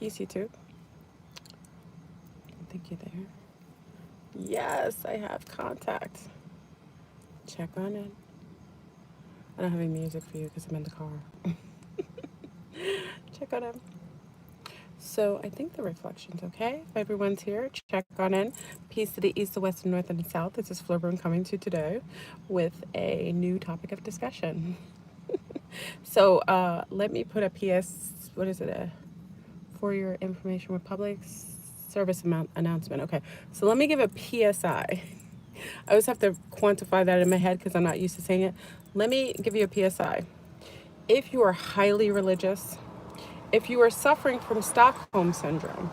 Peace, YouTube. I think you're there. Yes, I have contact. Check on it. I don't have any music for you because I'm in the car. Check on him. So I think the reflection's okay. If everyone's here, check on in. Peace to the east, the west, the north, and the south. This is Fleurbrun coming to you today with a new topic of discussion. So let me put a PS, what is it, for your information with public service announcement. Okay, so let me give a PSI. I always have to quantify that in my head because I'm not used to saying it. Let me give you a PSI. If you are highly religious, if you are suffering from Stockholm syndrome,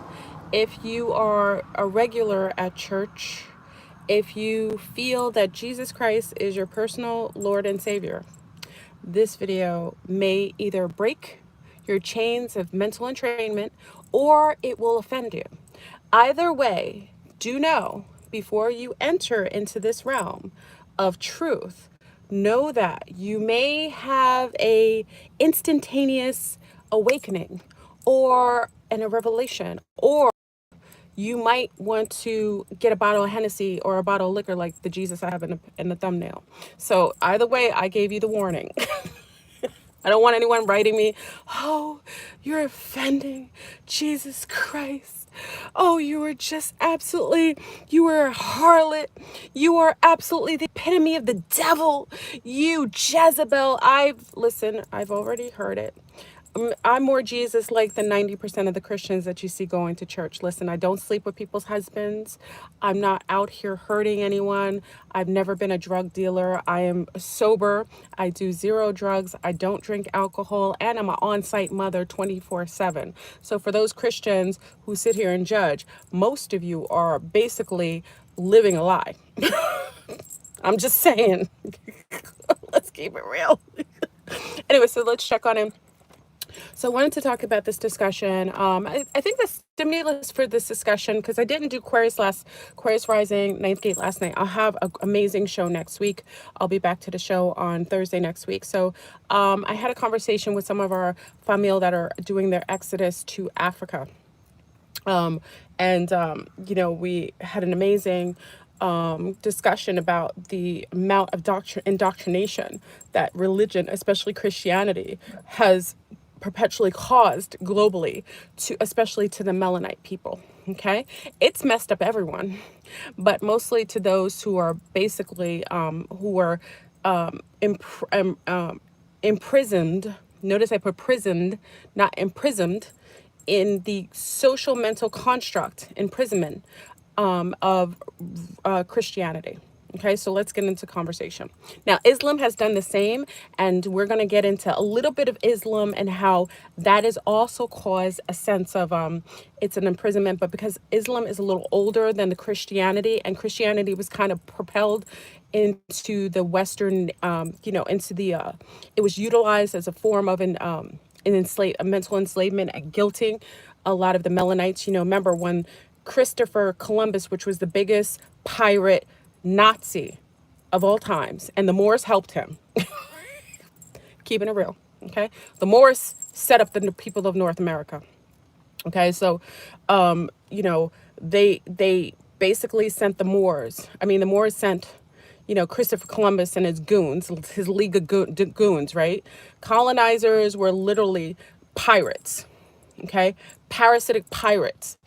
if you are a regular at church, if you feel that Jesus Christ is your personal Lord and Savior, this video may either break your chains of mental entrainment or it will offend you. Either way, do know before you enter into this realm of truth, know that you may have a instantaneous awakening or a revelation, or you might want to get a bottle of Hennessy or a bottle of liquor like the Jesus I have in the thumbnail. So either way, I gave you the warning. I don't want anyone writing me, oh, you're offending Jesus Christ. Oh, you are just absolutely, you are a harlot. You are absolutely the epitome of the devil. You Jezebel. I've already heard it. I'm more Jesus like than 90% of the Christians that you see going to church. Listen, I don't sleep with people's husbands. I'm not out here hurting anyone. I've never been a drug dealer. I am sober. I do zero drugs. I don't drink alcohol. And I'm an on-site mother 24/7. So for those Christians who sit here and judge, most of you are basically living a lie. I'm just saying. Let's keep it real. Anyway, so let's check on him. So I wanted to talk about this discussion. I think the stimulus for this discussion, because I didn't do Aquarius Rising, Ninth Gate last night. I'll have an amazing show next week. I'll be back to the show on Thursday next week. So I had a conversation with some of our family that are doing their exodus to Africa. We had an amazing discussion about the amount of indoctrination that religion, especially Christianity, has perpetually caused globally, to especially to the Melanite people. Okay, it's messed up everyone, but mostly to those who are basically who are imprisoned. Notice I put prisoned, not imprisoned, in the social mental construct, imprisonment of Christianity. Okay, so let's get into conversation. Now, Islam has done the same, and we're going to get into a little bit of Islam and how that has also caused a sense of it's an imprisonment, but because Islam is a little older than the Christianity, and Christianity was kind of propelled into the Western, it was utilized as a form of a mental enslavement and guilting a lot of the Melanites. Remember when Christopher Columbus, which was the biggest pirate Nazi of all times, and the Moors helped him. Keeping it real, okay? The Moors set up the people of North America. Okay, so they basically sent the Moors. The Moors sent Christopher Columbus and his goons, his league of goons, right? Colonizers were literally pirates, okay? Parasitic pirates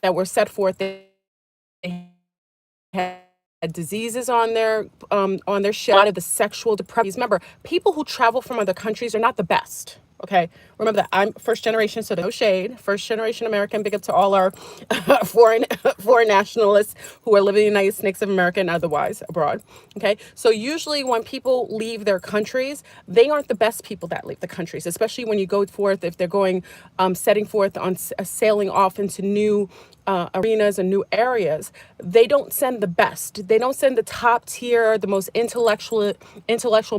that were set forth. They had diseases on their ship. A lot of the sexual depravity. Remember, people who travel from other countries are not the best. Okay, remember that I'm first generation, so no shade. First generation American. Big up to all our foreign nationalists who are living in the United States of America and otherwise abroad. Okay, so usually when people leave their countries, they aren't the best people that leave the countries, especially when you go forth, if they're going, setting forth on sailing off into new arenas and new areas. They don't send the best. They don't send the top tier, the most intellectual,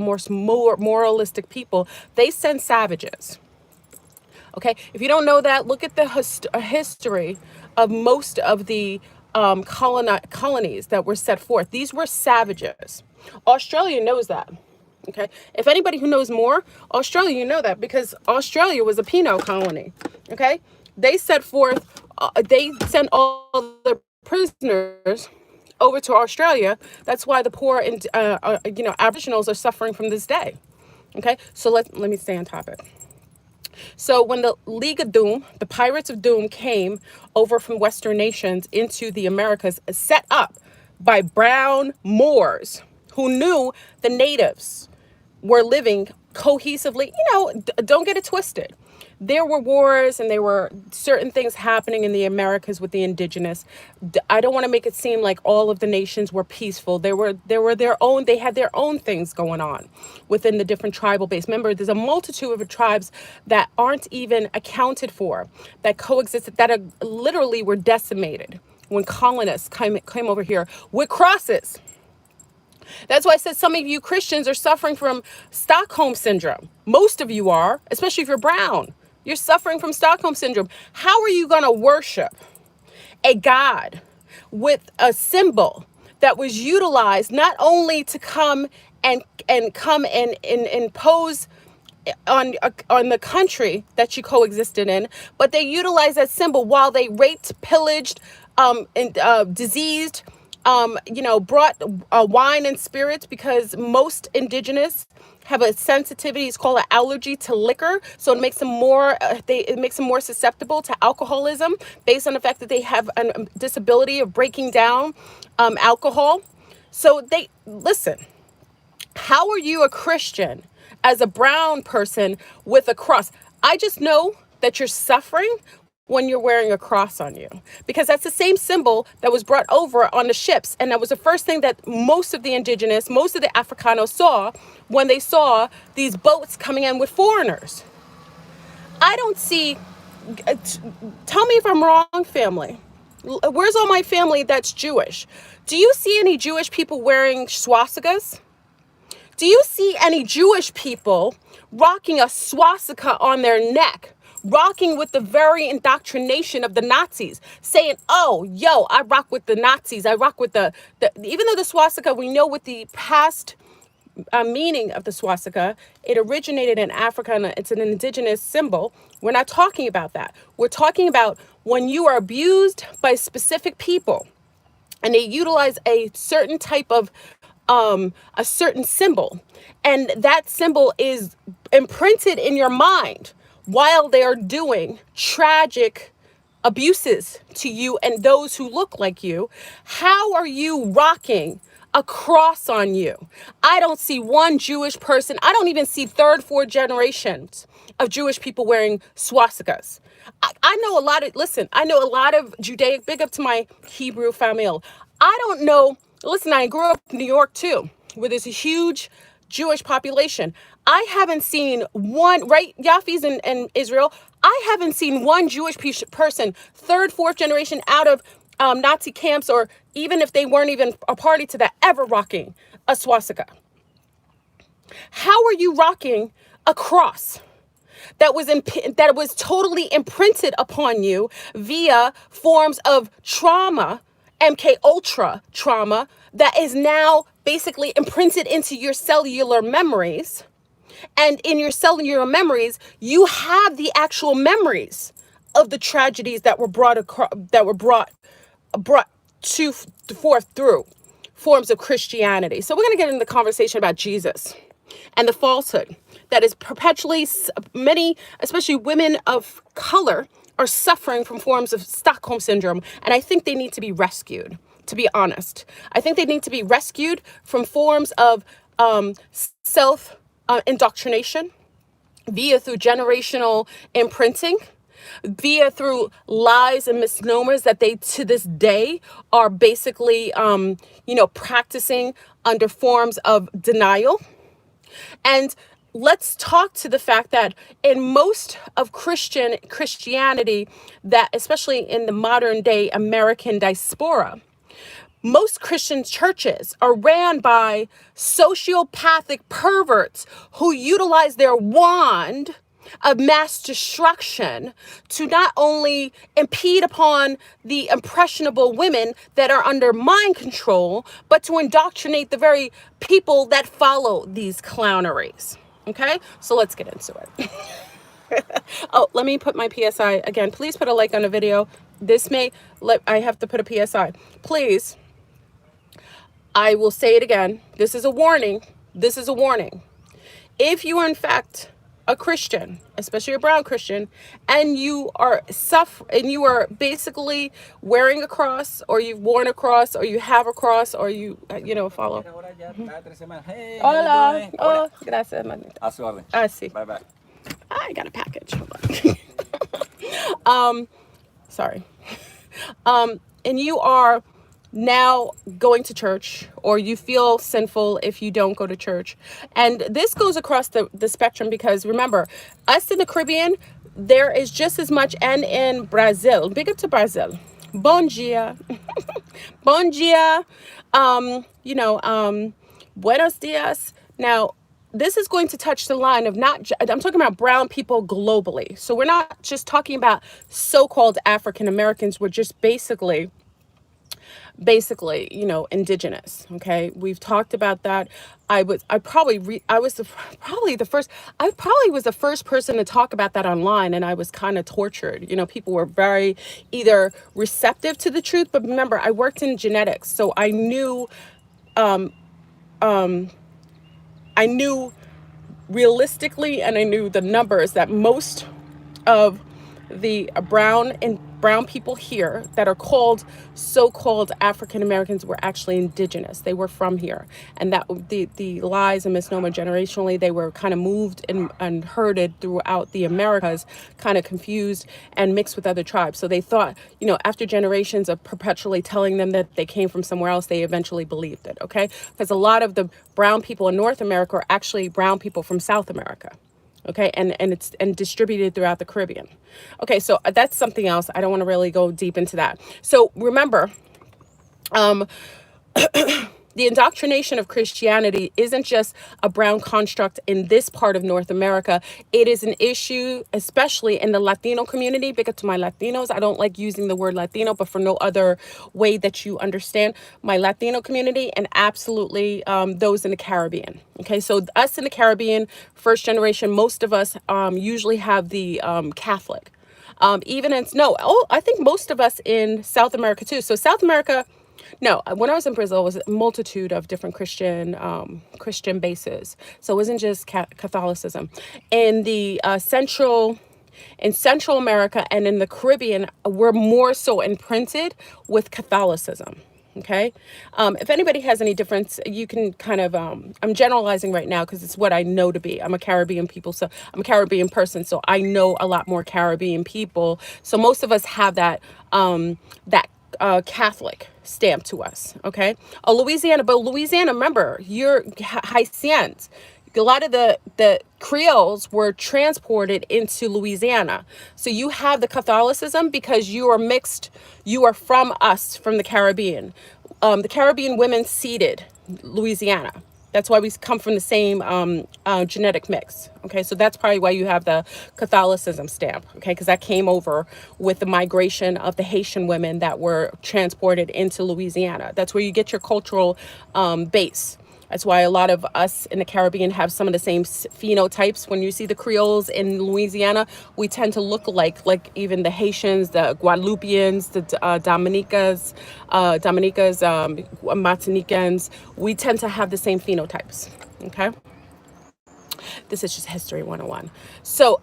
most moralistic people. They send savages. Okay, if you don't know that, look at the history of most of the colonies that were set forth. These were savages. Australia knows that. Okay, if anybody who knows more, Australia, you know that because Australia was a penal colony. Okay, They set forth, they sent all the prisoners over to Australia. That's why the poor and Aboriginals are suffering from this day. Okay, so let me stay on topic. So when the League of Doom, the Pirates of Doom, came over from Western nations into the Americas, set up by brown Moors who knew the natives were living cohesively. Don't get it twisted. There were wars and there were certain things happening in the Americas with the indigenous. I don't want to make it seem like all of the nations were peaceful. They had their own things going on within the different tribal base. Remember, there's a multitude of tribes that aren't even accounted for, that coexisted, that literally were decimated when colonists came over here with crosses. That's why I said some of you Christians are suffering from Stockholm syndrome. Most of you are, especially if you're brown. You're suffering from Stockholm syndrome. How are you going to worship a God with a symbol that was utilized not only to come and impose on the country that you coexisted in, but they utilized that symbol while they raped, pillaged, and diseased, brought wine and spirits, because most indigenous have a sensitivity. It's called an allergy to liquor, so it makes them more susceptible to alcoholism, based on the fact that they have a disability of breaking down alcohol. So they listen. How are you a Christian as a brown person with a cross? I just know that you're suffering when you're wearing a cross on you, because that's the same symbol that was brought over on the ships. And that was the first thing that most of the indigenous, most of the Africanos saw when they saw these boats coming in with foreigners. I don't see, tell me if I'm wrong, family. Where's all my family that's Jewish? Do you see any Jewish people wearing swastikas? Do you see any Jewish people rocking a swastika on their neck, rocking with the very indoctrination of the Nazis, saying, oh, yo, I rock with the Nazis. I rock with the even though the swastika, we know with the past meaning of the swastika, it originated in Africa and it's an indigenous symbol. We're not talking about that. We're talking about when you are abused by specific people and they utilize a certain type of a certain symbol, and that symbol is imprinted in your mind while they are doing tragic abuses to you and those who look like you. How are you rocking a cross on you? I don't see one Jewish person. I don't even see third, fourth generations of Jewish people wearing swastikas. I know I know a lot of Judaic, big up to my Hebrew family. I don't know. Listen, I grew up in New York too, where there's a huge Jewish population. I haven't seen one, right, Yafis in Israel, I haven't seen one Jewish person, third, fourth generation out of Nazi camps, or even if they weren't even a party to that, ever rocking a swastika. How are you rocking a cross that was totally imprinted upon you via forms of trauma, MK Ultra trauma, that is now basically imprinted into your cellular memories? And in your cellular memories, you have the actual memories of the tragedies that were brought to forth through forms of Christianity. So we're going to get into the conversation about Jesus and the falsehood that is perpetually, many, especially women of color, are suffering from forms of Stockholm syndrome. And I think they need to be rescued, to be honest. I think they need to be rescued from forms of self indoctrination via through generational imprinting, via through lies and misnomers that they to this day are basically practicing under forms of denial. And let's talk to the fact that in most of Christianity, that especially in the modern day American diaspora, most Christian churches are ran by sociopathic perverts who utilize their wand of mass destruction to not only impede upon the impressionable women that are under mind control, but to indoctrinate the very people that follow these clowneries. Okay, so let's get into it. Oh, let me put my PSI again. Please put a like on the video. This may I have to put a PSI. Please, I will say it again. This is a warning. This is a warning. If you are in fact a Christian, especially a brown Christian, and you are you are basically wearing a cross, or you've worn a cross, or you have a cross, or you follow. Hola. Oh, gracias, manito. Ah, sí. Bye bye. I got a package. Hold on. Sorry. And you are now going to church, or you feel sinful if you don't go to church. And this goes across the spectrum, because remember, us in the Caribbean, there is just as much, and in Brazil, big up to Brazil. Bom dia. Bom dia. Buenos dias. Now, this is going to touch the line of I'm talking about brown people globally. So we're not just talking about so-called African Americans. We're just basically, indigenous. Okay. We've talked about that. I was the first person to talk about that online, and I was kind of tortured. People were very either receptive to the truth, but remember, I worked in genetics, so I knew realistically, and I knew the numbers, that most of the brown people here that are so-called African Americans were actually indigenous. They were from here, and that the lies and misnomer generationally, they were kind of moved and herded throughout the Americas, kind of confused and mixed with other tribes. So they thought, after generations of perpetually telling them that they came from somewhere else, they eventually believed it. Okay, because a lot of the brown people in North America are actually brown people from South America. Okay, and it's distributed throughout the Caribbean. Okay, so that's something else. I don't want to really go deep into that. So remember, the indoctrination of Christianity isn't just a brown construct in this part of North America. It is an issue, especially in the Latino community. Big up to my Latinos. I don't like using the word Latino, but for no other way that you understand my Latino community, and absolutely those in the Caribbean. Okay, so us in the Caribbean, first generation, most of us usually have the Catholic. I think most of us in South America too. So South America, no, when I was in Brazil, it was a multitude of different Christian bases. So it wasn't just Catholicism. In the Central America and in the Caribbean, we're more so imprinted with Catholicism. Okay. If anybody has any difference, you can kind of, I'm generalizing right now because it's what I know to be. I'm a Caribbean person. So I know a lot more Caribbean people. So most of us have that Catholic stamp to us. Okay. But Louisiana, remember, you're Haitians. A lot of the Creoles were transported into Louisiana. So you have the Catholicism because you are mixed. You are from the Caribbean. The Caribbean women seeded Louisiana. That's why we come from the same genetic mix. Okay, so that's probably why you have the Catholicism stamp. Okay, because that came over with the migration of the Haitian women that were transported into Louisiana. That's where you get your cultural base. That's why a lot of us in the Caribbean have some of the same phenotypes. When you see the Creoles in Louisiana, we tend to look like even the Haitians, the Guadeloupeans, the Dominicans, Martinicans. We tend to have the same phenotypes. Okay. This is just History 101. So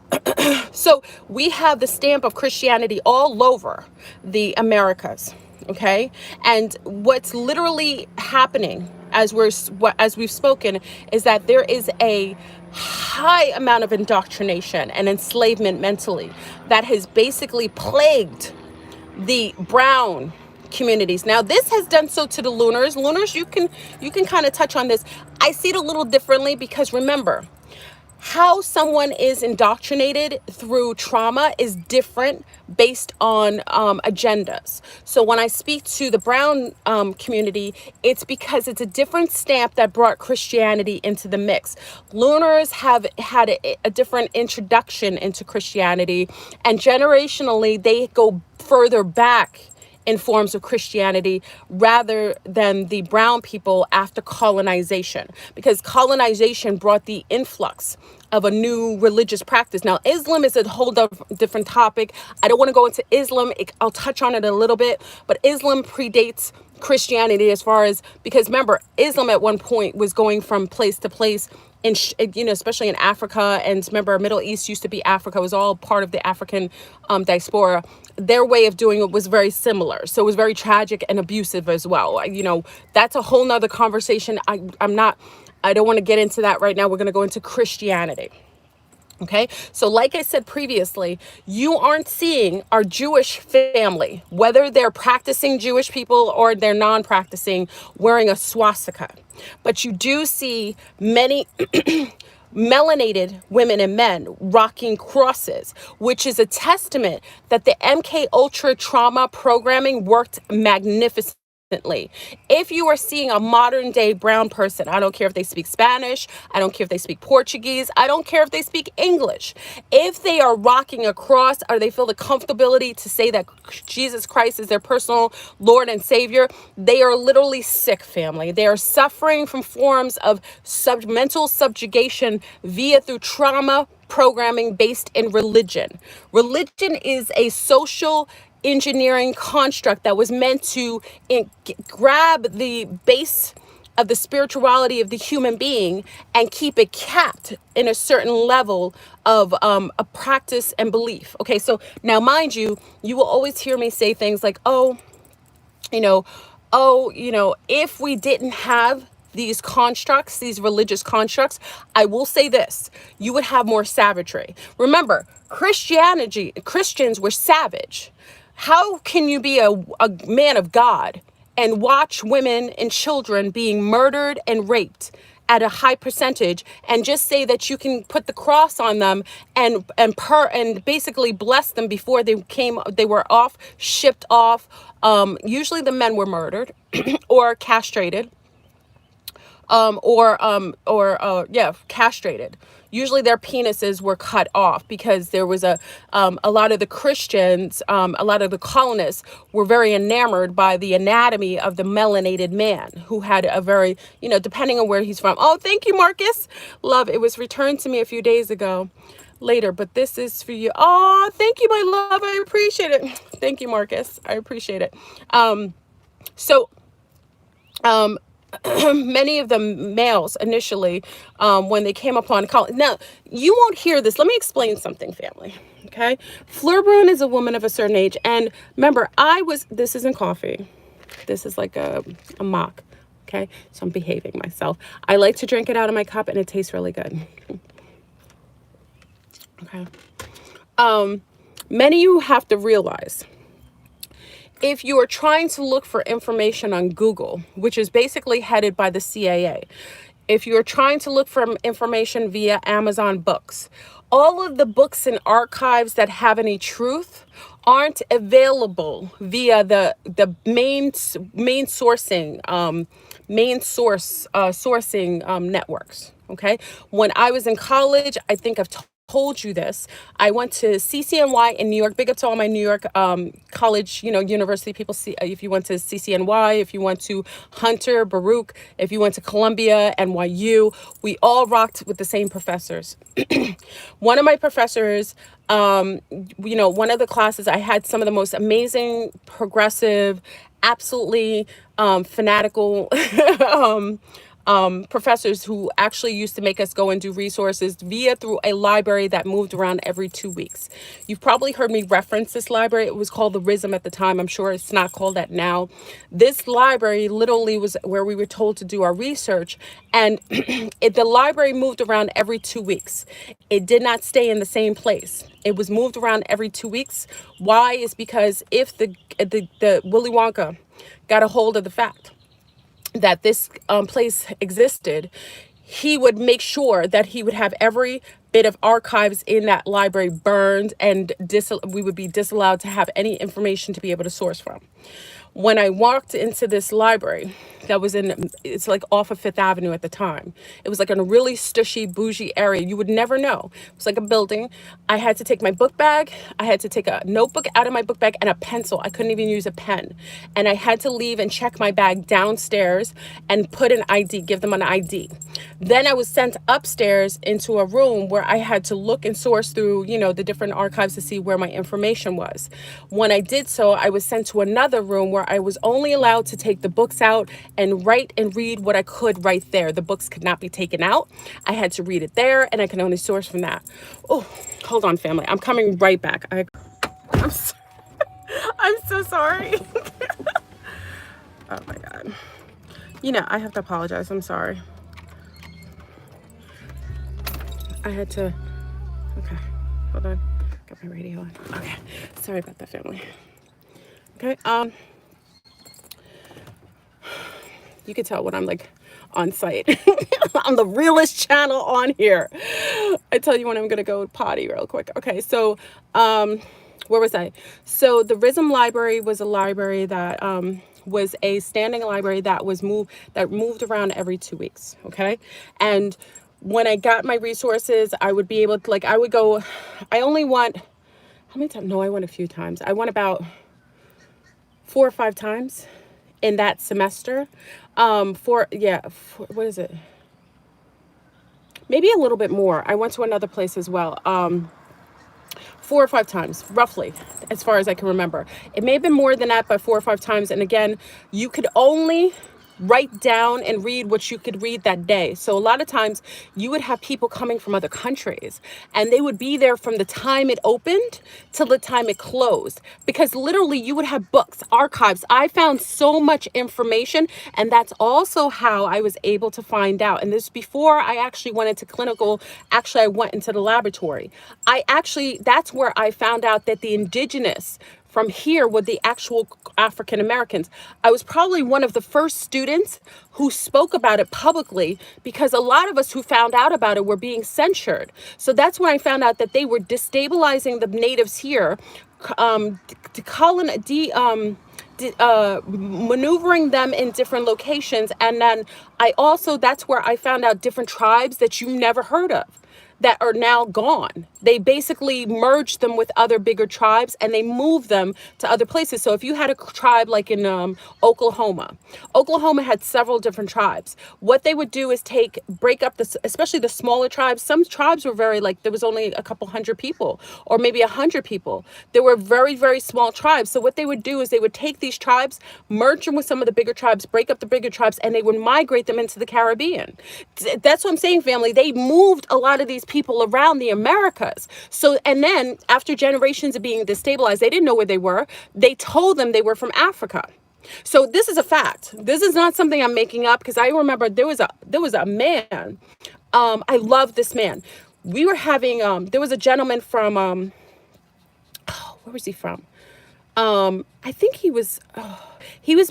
we have the stamp of Christianity all over the Americas. Okay. And what's literally happening as we've spoken is that there is a high amount of indoctrination and enslavement mentally that has basically plagued the brown communities. Now, this has done so to the Lunars. Lunars, you can kind of touch on this. I see it a little differently because remember, how someone is indoctrinated through trauma is different based on agendas. So when I speak to the brown community, it's because it's a different stamp that brought Christianity into the mix. Lunars have had a different introduction into Christianity, and generationally, they go further back in forms of Christianity rather than the brown people after colonization, because colonization brought the influx of a new religious practice. Now, Islam is a whole different topic. I don't want to go into Islam. I'll touch on it a little bit, but Islam predates Christianity as far as, because remember, Islam at one point was going from place to place in, especially in Africa. And remember, Middle East used to be Africa. It was all part of the African diaspora. Their way of doing it was very similar. So it was very tragic and abusive as well. That's a whole nother conversation. I don't want to get into that right now. We're going to go into Christianity. Okay, so like I said previously, you aren't seeing our Jewish family, whether they're practicing Jewish people or they're non-practicing, wearing a swastika. But you do see many melanated women and men rocking crosses, which is a testament that the MK Ultra trauma programming worked magnificently. If you are seeing a modern day brown person, I don't care if they speak Spanish, I don't care if they speak Portuguese, I don't care if they speak English, if they are rocking a cross or they feel the comfortability to say that Jesus Christ is their personal Lord and Savior, they are literally sick, family. They are suffering from forms of mental subjugation through trauma programming based in religion. Religion is a social engineering construct that was meant to grab the base of the spirituality of the human being and keep it capped in a certain level of a practice and belief. Okay, so now mind you, you will always hear me say things like, if we didn't have these constructs, these religious constructs, I will say this, you would have more savagery. Remember, Christians were savage. How can you be a man of God and watch women and children being murdered and raped at a high percentage and just say that you can put the cross on them and basically bless them before they were shipped off? Usually the men were murdered or castrated. Castrated. Usually their penises were cut off because there was a lot of the Christians, a lot of the colonists were very enamored by the anatomy of the melanated man who had a very, depending on where he's from. Oh, thank you, Marcus. Love, it was returned to me a few days ago. Later, but this is for you. Oh, thank you, my love. I appreciate it. Thank you, Marcus. I appreciate it. Many of the males initially, when they came upon college. Now, you won't hear this. Let me explain something, family. Okay. Fleurbrun is a woman of a certain age. And remember, this isn't coffee. This is like a mock. Okay. So I'm behaving myself. I like to drink it out of my cup and it tastes really good. Okay. Many of you have to realize, if you are trying to look for information on Google, which is basically headed by the CIA, if you are trying to look for information via Amazon Books, all of the books and archives that have any truth aren't available via the main sourcing networks. Okay. When I was in college, I think I've told you this. I went to CCNY in New York. Big up to all my New York college, university people. See, if you went to CCNY, if you went to Hunter, Baruch, if you went to Columbia, NYU, we all rocked with the same professors. One of my professors, one of the classes, I had some of the most amazing, progressive, absolutely fanatical professors who actually used to make us go and do resources through a library that moved around every 2 weeks. You've probably heard me reference this library. It was called the Rizing at the time. I'm sure it's not called that now. This library literally was where we were told to do our research, and the library moved around every 2 weeks. It did not stay in the same place. It was moved around every 2 weeks. Why? Is because if the Willy Wonka got a hold of the fact that this place existed, he would make sure that he would have every bit of archives in that library burned, and we would be disallowed to have any information to be able to source from. when I walked into this library that was it's like off of Fifth Avenue at the time. It was like in a really stushy, bougie area. You would never know. It was like a building. I had to take my book bag. I had to take a notebook out of my book bag and a pencil. I couldn't even use a pen. And I had to leave and check my bag downstairs and put an ID, give them an ID. Then I was sent upstairs into a room where I had to look and source through, the different archives to see where my information was. When I did so, I was sent to another room where I was only allowed to take the books out and write and read what I could right there. The books could not be taken out. I had to read it there, and I can only source from that. Oh, hold on, family. I'm coming right back. I'm so, I'm so sorry. Oh my God. I have to apologize. I'm sorry. I had to, okay, hold on. Got my radio on. Okay, sorry about that, family. Okay, you can tell when I'm like on site. I'm the realest channel on here. I tell you when I'm gonna go potty real quick. Okay, so where was I? So the Rizing library was a library that was a standing library that moved around every 2 weeks. Okay, and when I got my resources, I would be able to I would go. I only went, how many times? No, I went a few times. I went about 4 or 5 times in that semester. What is it? Maybe a little bit more. I went to another place as well. 4 or 5 times, roughly, as far as I can remember. It may have been more than that, but 4 or 5 times. And again, you could only write down and read what you could read that day. So a lot of times you would have people coming from other countries, and they would be there from the time it opened till the time it closed, because literally you would have books, archives. I found so much information, and that's also how I was able to find out. And this before I actually went into clinical, I went into the laboratory. That's where I found out that the indigenous from here with the actual African Americans. I was probably one of the first students who spoke about it publicly, because a lot of us who found out about it were being censured. So that's when I found out that they were destabilizing the natives here, maneuvering them in different locations. And then that's where I found out different tribes that you never heard of that are now gone. They basically merged them with other bigger tribes, and they moved them to other places. So if you had a tribe like in Oklahoma had several different tribes. What they would do is break up especially the smaller tribes. Some tribes were there was only a couple hundred people, or maybe 100 people. There were very, very small tribes. So what they would do is they would take these tribes, merge them with some of the bigger tribes, break up the bigger tribes, and they would migrate them into the Caribbean. That's what I'm saying, family. They moved a lot of these people around the Americas. So, and then after generations of being destabilized, they didn't know where they were. They told them they were from Africa. So this is a fact. This is not something I'm making up, because I remember there was a man. I love this man. We were having there was a gentleman from where was he from? I think he was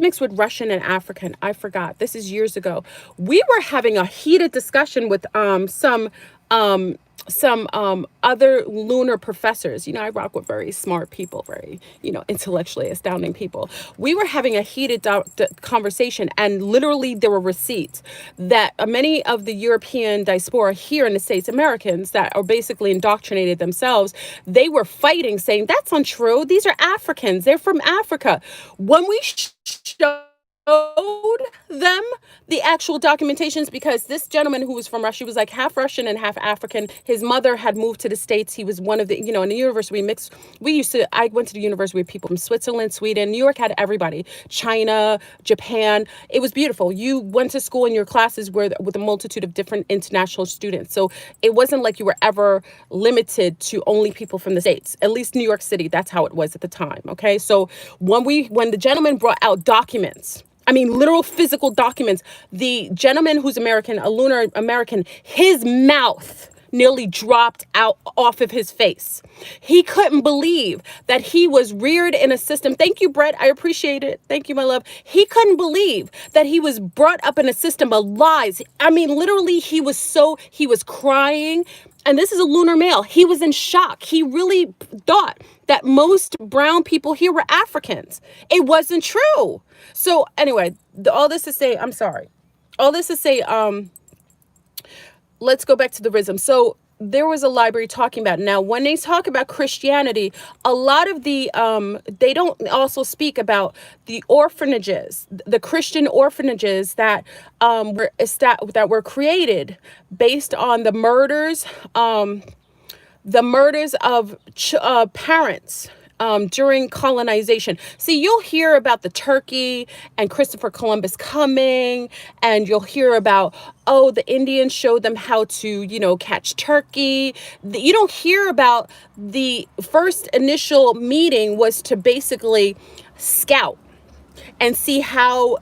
mixed with Russian and African. I forgot. This is years ago. We were having a heated discussion with some other lunar professors. I rock with very smart people, very, intellectually astounding people. We were having a heated conversation, and literally there were receipts that many of the European diaspora here in the States, Americans that are basically indoctrinated themselves, they were fighting, saying that's untrue. These are Africans. They're from Africa. When we showed them the actual documentations, because this gentleman who was from Russia, he was like half Russian and half African. His mother had moved to the States. He was one of the, in the university I went to the university with people from Switzerland, Sweden. New York had everybody, China, Japan. It was beautiful. You went to school and your classes were with a multitude of different international students. So it wasn't like you were ever limited to only people from the States. At least New York City, that's how it was at the time. Okay. So when the gentleman brought out documents, literal physical documents, the gentleman who's American, a lunar American, his mouth nearly dropped out off of his face. He couldn't believe that he was reared in a system. Thank you, Brett. I appreciate it. Thank you, my love. He couldn't believe that he was brought up in a system of lies. I mean, literally, he was crying. And this is a lunar male. He was in shock. He really thought that most brown people here were Africans. It wasn't true. So anyway, all this to say, I'm sorry. All this to say, let's go back to the Rizing. So there was a library talking about it. Now, when they talk about Christianity, a lot of the they don't also speak about the orphanages, the Christian orphanages that that were created based on the murders of parents during colonization. See, you'll hear about the Turkey and Christopher Columbus coming, and you'll hear about, oh, the Indians showed them how to, catch turkey. You don't hear about the first initial meeting was to basically scout and see how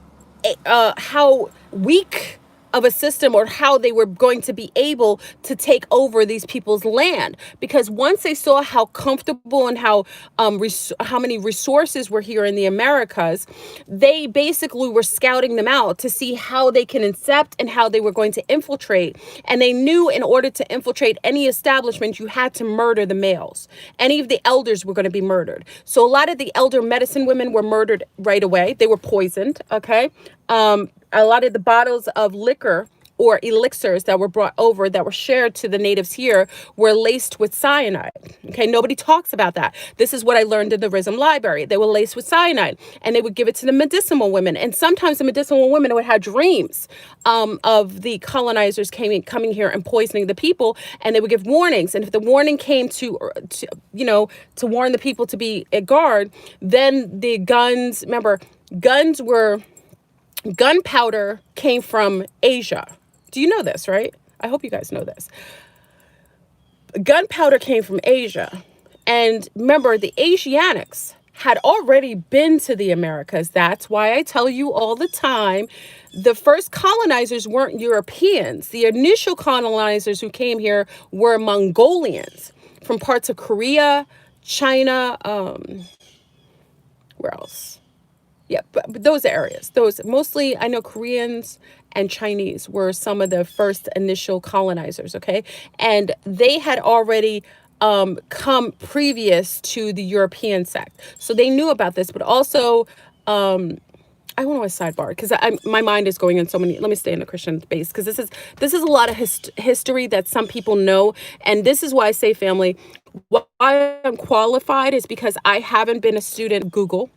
weak of a system or how they were going to be able to take over these people's land. Because once they saw how comfortable and how many resources were here in the Americas, they basically were scouting them out to see how they can incept and how they were going to infiltrate. And they knew in order to infiltrate any establishment, you had to murder the males. Any of the elders were going to be murdered. So a lot of the elder medicine women were murdered right away. They were poisoned, okay? A lot of the bottles of liquor or elixirs that were brought over that were shared to the natives here were laced with cyanide. Okay, nobody talks about that. This is what I learned in the Rizing library. They were laced with cyanide, and they would give it to the medicinal women. And sometimes the medicinal women would have dreams of the colonizers coming here and poisoning the people, and they would give warnings. And if the warning came to warn the people to be a guard, then the guns. Remember, gunpowder came from Asia. Do you know this, right? I hope you guys know this. Gunpowder came from Asia. And remember, the Asiatics had already been to the Americas. That's why I tell you all the time, the first colonizers weren't Europeans. The initial colonizers who came here were Mongolians from parts of Korea, China, where else? Yeah, but those areas, those mostly, I know Koreans and Chinese were some of the first initial colonizers, okay? And they had already come previous to the European sect. So they knew about this, but also, I want to sidebar because my mind is going in so many. Let me stay in the Christian space because this is a lot of history that some people know, and this is why I say, family, why I'm qualified is because I haven't been a student of Google.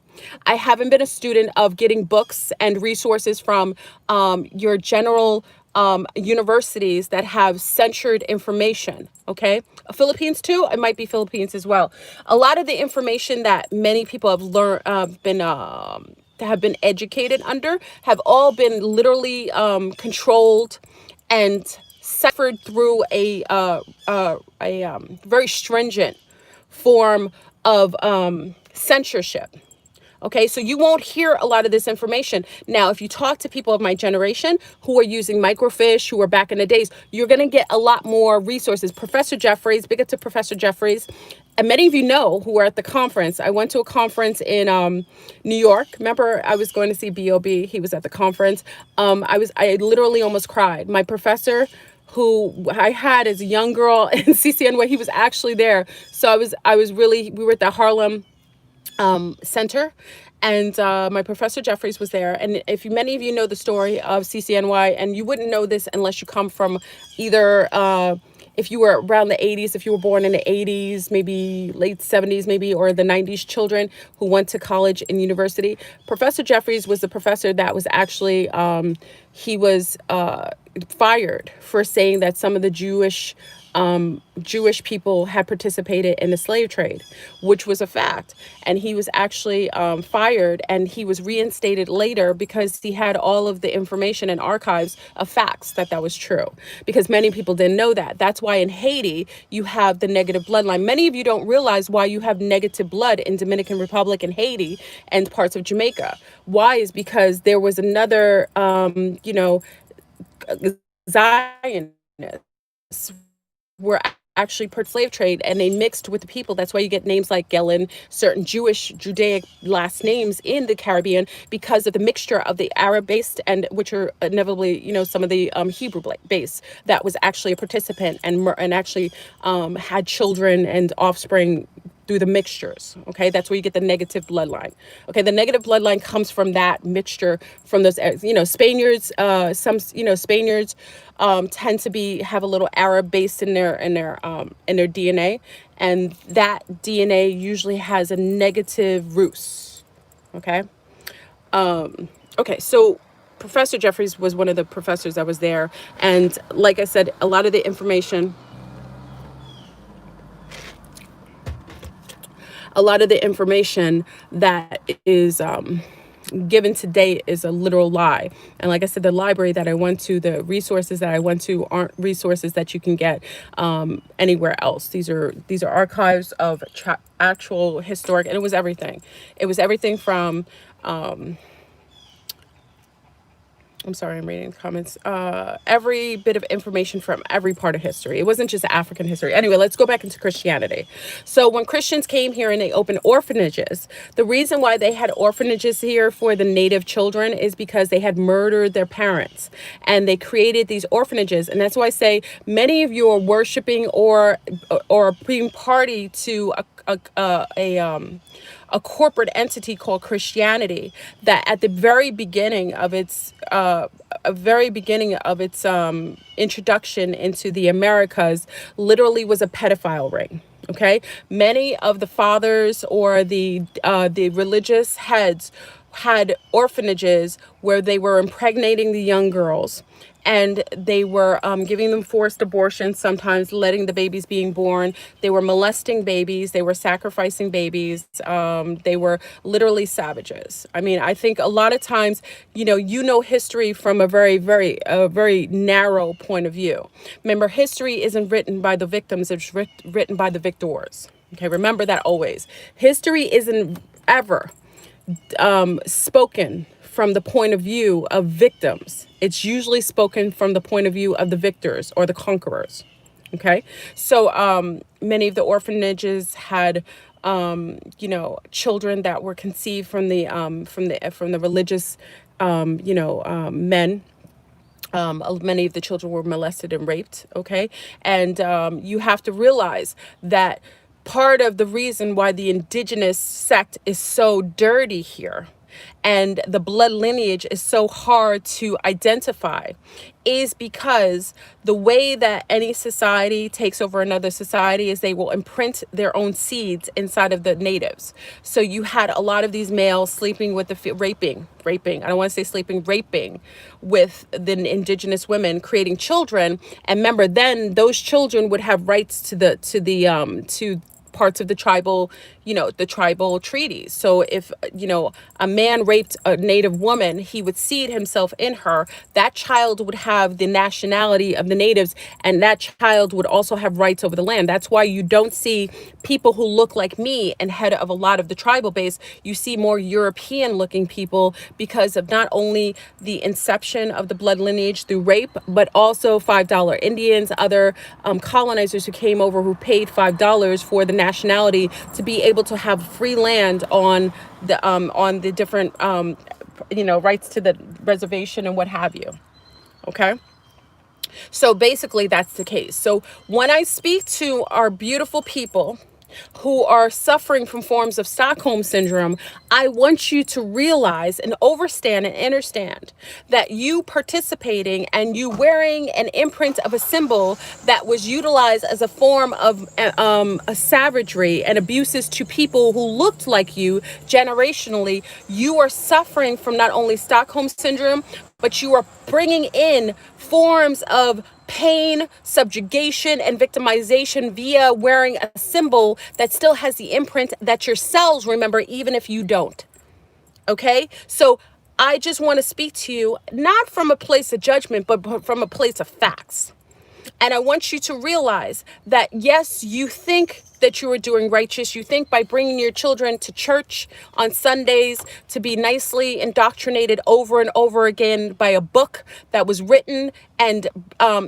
I haven't been a student of getting books and resources from your general universities that have censored information. Okay, Philippines too. It might be Philippines as well. A lot of the information that many people have learned, have been educated under, have all been literally controlled and suffered through a very stringent form of censorship. Okay, so you won't hear a lot of this information. Now, if you talk to people of my generation who are using microfiche, who are back in the days, you're going to get a lot more resources. Professor Jeffries, big up to Professor Jeffries. And many of you know who were at the conference. I went to a conference in New York. Remember, I was going to see Blvd. He was at the conference. I literally almost cried. My professor, who I had as a young girl in CCNY, he was actually there. So we were at the Harlem center, and my professor Jeffries was there. And if many of you know the story of CCNY, and you wouldn't know this unless you come from either if you were around the 80s, if you were born in the 80s, maybe late 70s, maybe, or the 90s, children who went to college and university. Professor Jeffries was the professor that was actually he was fired for saying that some of the Jewish people had participated in the slave trade, which was a fact. And he was actually fired, and he was reinstated later because he had all of the information and archives of facts that was true, because many people didn't know that. That's why in Haiti, you have the negative bloodline. Many of you don't realize why you have negative blood in Dominican Republic and Haiti and parts of Jamaica. Why is because there was another, Zionist were actually part slave trade, and they mixed with the people. That's why you get names like Gellin, certain Judaic last names in the Caribbean, because of the mixture of the Arab based, and which are inevitably, some of the Hebrew base that was actually a participant, and actually had children and offspring through the mixtures. Okay, that's where you get the negative bloodline. Okay, the negative bloodline comes from that mixture, from those, Spaniards. Spaniards tend to have a little Arab base in their DNA, and that DNA usually has a negative roots. Okay. Okay, so Professor Jeffries was one of the professors that was there, and like I said, a lot of the information that is given today is a literal lie. And like I said, the library that I went to, the resources that I went to, aren't resources that you can get anywhere else. These are archives of actual historic, and it was everything. It was everything from I'm sorry, I'm reading the comments. Every bit of information from every part of history. It wasn't just African history. Anyway, let's go back into Christianity. So when Christians came here and they opened orphanages, the reason why they had orphanages here for the native children is because they had murdered their parents, and they created these orphanages. And that's why I say many of you are worshiping or being party to a corporate entity called Christianity, that at the very beginning of its introduction into the Americas literally was a pedophile ring. Okay, many of the fathers or the religious heads had orphanages where they were impregnating the young girls, and they were giving them forced abortions, sometimes letting the babies being born. They were molesting babies. They were sacrificing babies. They were literally savages. I mean, I think a lot of times, history from a very, very, very narrow point of view. Remember, history isn't written by the victims. It's written by the victors. Okay, remember that always. History isn't ever spoken from the point of view of victims. It's usually spoken from the point of view of the victors or the conquerors. Okay, so many of the orphanages had children that were conceived from the religious men. Many of the children were molested and raped. Okay, and you have to realize that part of the reason why the indigenous sect is so dirty here, and the blood lineage is so hard to identify, is because the way that any society takes over another society is they will imprint their own seeds inside of the natives. So you had a lot of these males sleeping with raping. I don't want to say sleeping, raping with the indigenous women, creating children. And remember, then those children would have rights to parts of the tribal treaties. So if, a man raped a native woman, he would seed himself in her. That child would have the nationality of the natives, and that child would also have rights over the land. That's why you don't see people who look like me and head of a lot of the tribal base. You see more European looking people because of not only the inception of the blood lineage through rape, but also $5 Indians, other colonizers who came over who paid $5 for the nationality to be able to have free land on the different rights to the reservation and what have you. Okay, so basically that's the case. So when I speak to our beautiful people who are suffering from forms of Stockholm syndrome, I want you to realize and understand that you participating and you wearing an imprint of a symbol that was utilized as a form of a savagery and abuses to people who looked like you generationally, you are suffering from not only Stockholm syndrome, but you are bringing in forms of pain, subjugation, and victimization via wearing a symbol that still has the imprint that your cells remember, even if you don't. Okay? So I just want to speak to you, not from a place of judgment, but from a place of facts. And I want you to realize that, yes, you think that you are doing righteous. You think by bringing your children to church on Sundays to be nicely indoctrinated over and over again by a book that was written and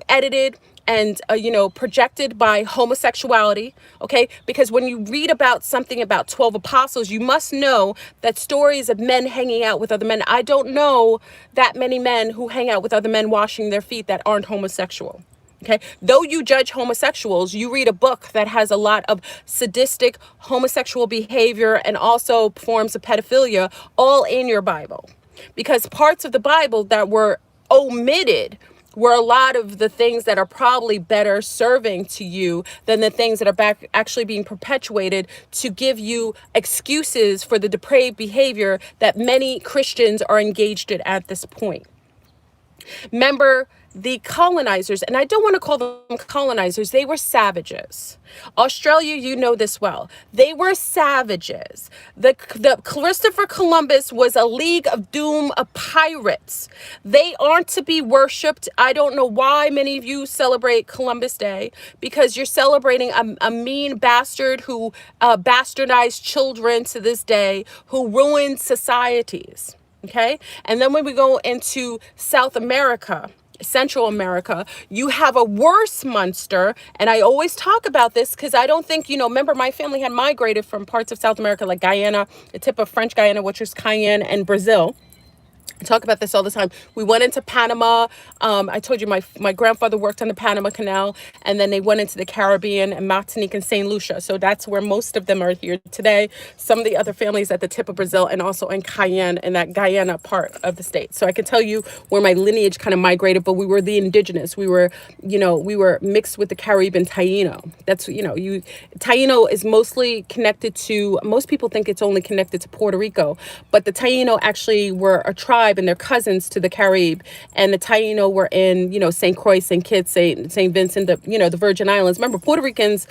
edited projected by homosexuality. Okay, because when you read about something about 12 apostles, you must know that stories of men hanging out with other men. I don't know that many men who hang out with other men washing their feet that aren't homosexual. Okay, though you judge homosexuals, you read a book that has a lot of sadistic homosexual behavior and also forms of pedophilia all in your Bible, because parts of the Bible that were omitted were a lot of the things that are probably better serving to you than the things that are actually being perpetuated to give you excuses for the depraved behavior that many Christians are engaged in at this point. Remember, the colonizers, and I don't want to call them colonizers, they were savages. Australia, you know this well. They were savages. The Christopher Columbus was a league of doom of pirates. They aren't to be worshipped. I don't know why many of you celebrate Columbus Day, because you're celebrating a mean bastard who bastardized children to this day, who ruined societies. Okay. And then when we go into South America, Central America, you have a worse monster. And I always talk about this because I don't think, remember my family had migrated from parts of South America, like Guyana, the tip of French Guyana, which is Cayenne, and Brazil. I talk about this all the time. We went into Panama. I told you my grandfather worked on the Panama Canal, and then they went into the Caribbean and Martinique and St. Lucia. So that's where most of them are here today. Some of the other families at the tip of Brazil and also in Cayenne, in that Guyana part of the state. So I can tell you where my lineage kind of migrated, but we were the indigenous. We were mixed with the Caribbean Taino. That's, Taino is mostly connected to, most people think it's only connected to Puerto Rico, but the Taino actually were a tribe and their cousins to the Carib, and the Taino were in, St. Croix, St. Kitts, St. Vincent, the Virgin Islands. Remember, Puerto Ricans,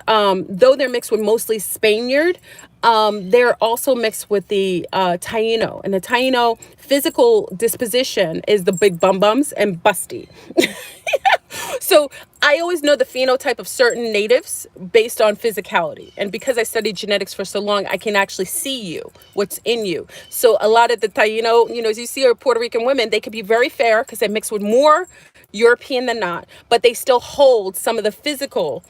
though they're mixed with mostly Spaniard, they're also mixed with the Taino, and the Taino physical disposition is the big bum bums and busty. So I always know the phenotype of certain natives based on physicality. And because I studied genetics for so long, I can actually see you, what's in you. So a lot of the Taino, as you see, are Puerto Rican women, they could be very fair because they mix with more European than not, but they still hold some of the physical,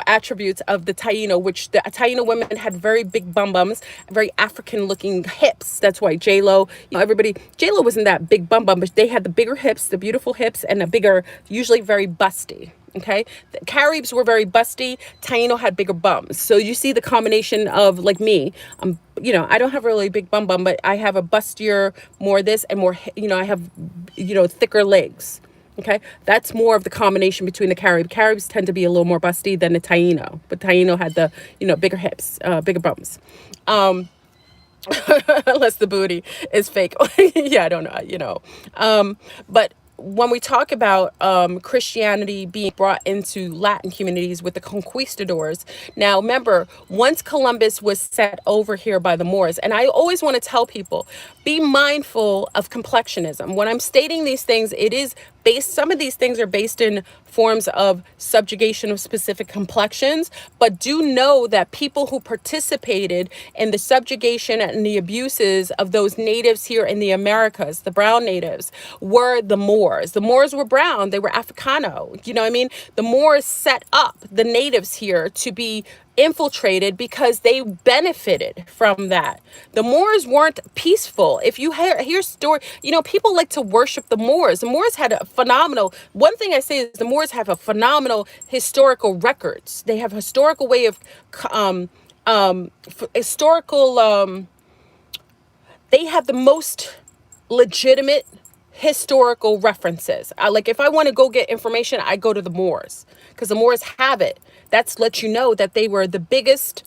attributes of the Taino, which the Taino women had very big bum bums, very African looking hips. That's why J-Lo, J-Lo wasn't that big bum bum, but they had the bigger hips, the beautiful hips, and a bigger, usually very busty. Okay, the Caribs were very busty. Taino had bigger bums. So you see the combination of, like me, I don't have a really big bum, but I have a bustier, more this and more, I have, thicker legs. Okay, that's more of the combination between the Carib. Caribs tend to be a little more busty than the Taino, but Taino had the, bigger hips, bigger bums. Unless the booty is fake. Yeah, I don't know, but when we talk about Christianity being brought into Latin communities with the conquistadors, now remember, once Columbus was set over here by the Moors, and I always want to tell people, be mindful of complexionism. When I'm stating these things, it is based, some of these things are based in forms of subjugation of specific complexions, but do know that people who participated in the subjugation and the abuses of those natives here in the Americas, the brown natives, were the Moors. The Moors were brown, they were Africano, The Moors set up the natives here to be infiltrated because they benefited from that. The Moors weren't peaceful. If you hear story, people like to worship the Moors. The Moors had a phenomenal, one thing I say is the Moors have a phenomenal historical records. They have a historical way of, they have the most legitimate historical references. Like if I want to go get information, I go to the Moors because the Moors have it. That's let you know that they were the biggest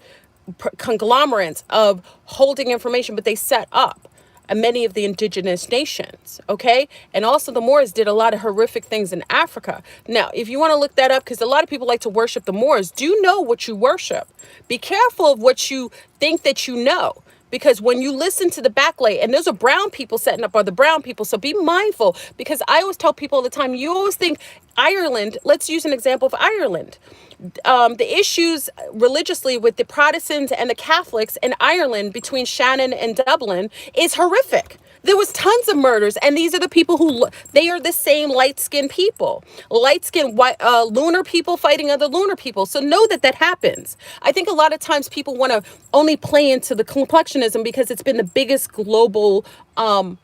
conglomerates of holding information, but they set up many of the indigenous nations, okay? And also the Moors did a lot of horrific things in Africa. Now, if you want to look that up, because a lot of people like to worship the Moors, do know what you worship. Be careful of what you think that you know. Because when you listen to the backlay, and those are brown people setting up, are the brown people. So be mindful, because I always tell people all the time, you always think Ireland, let's use an example of Ireland. the issues religiously with the Protestants and the Catholics in Ireland between Shannon and Dublin is horrific. There was tons of murders, and these are the people who they are the same light-skinned people, light-skinned white lunar people fighting other lunar people. So know that that happens. I think a lot of times people want to only play into the complexionism because it's been the biggest global uh,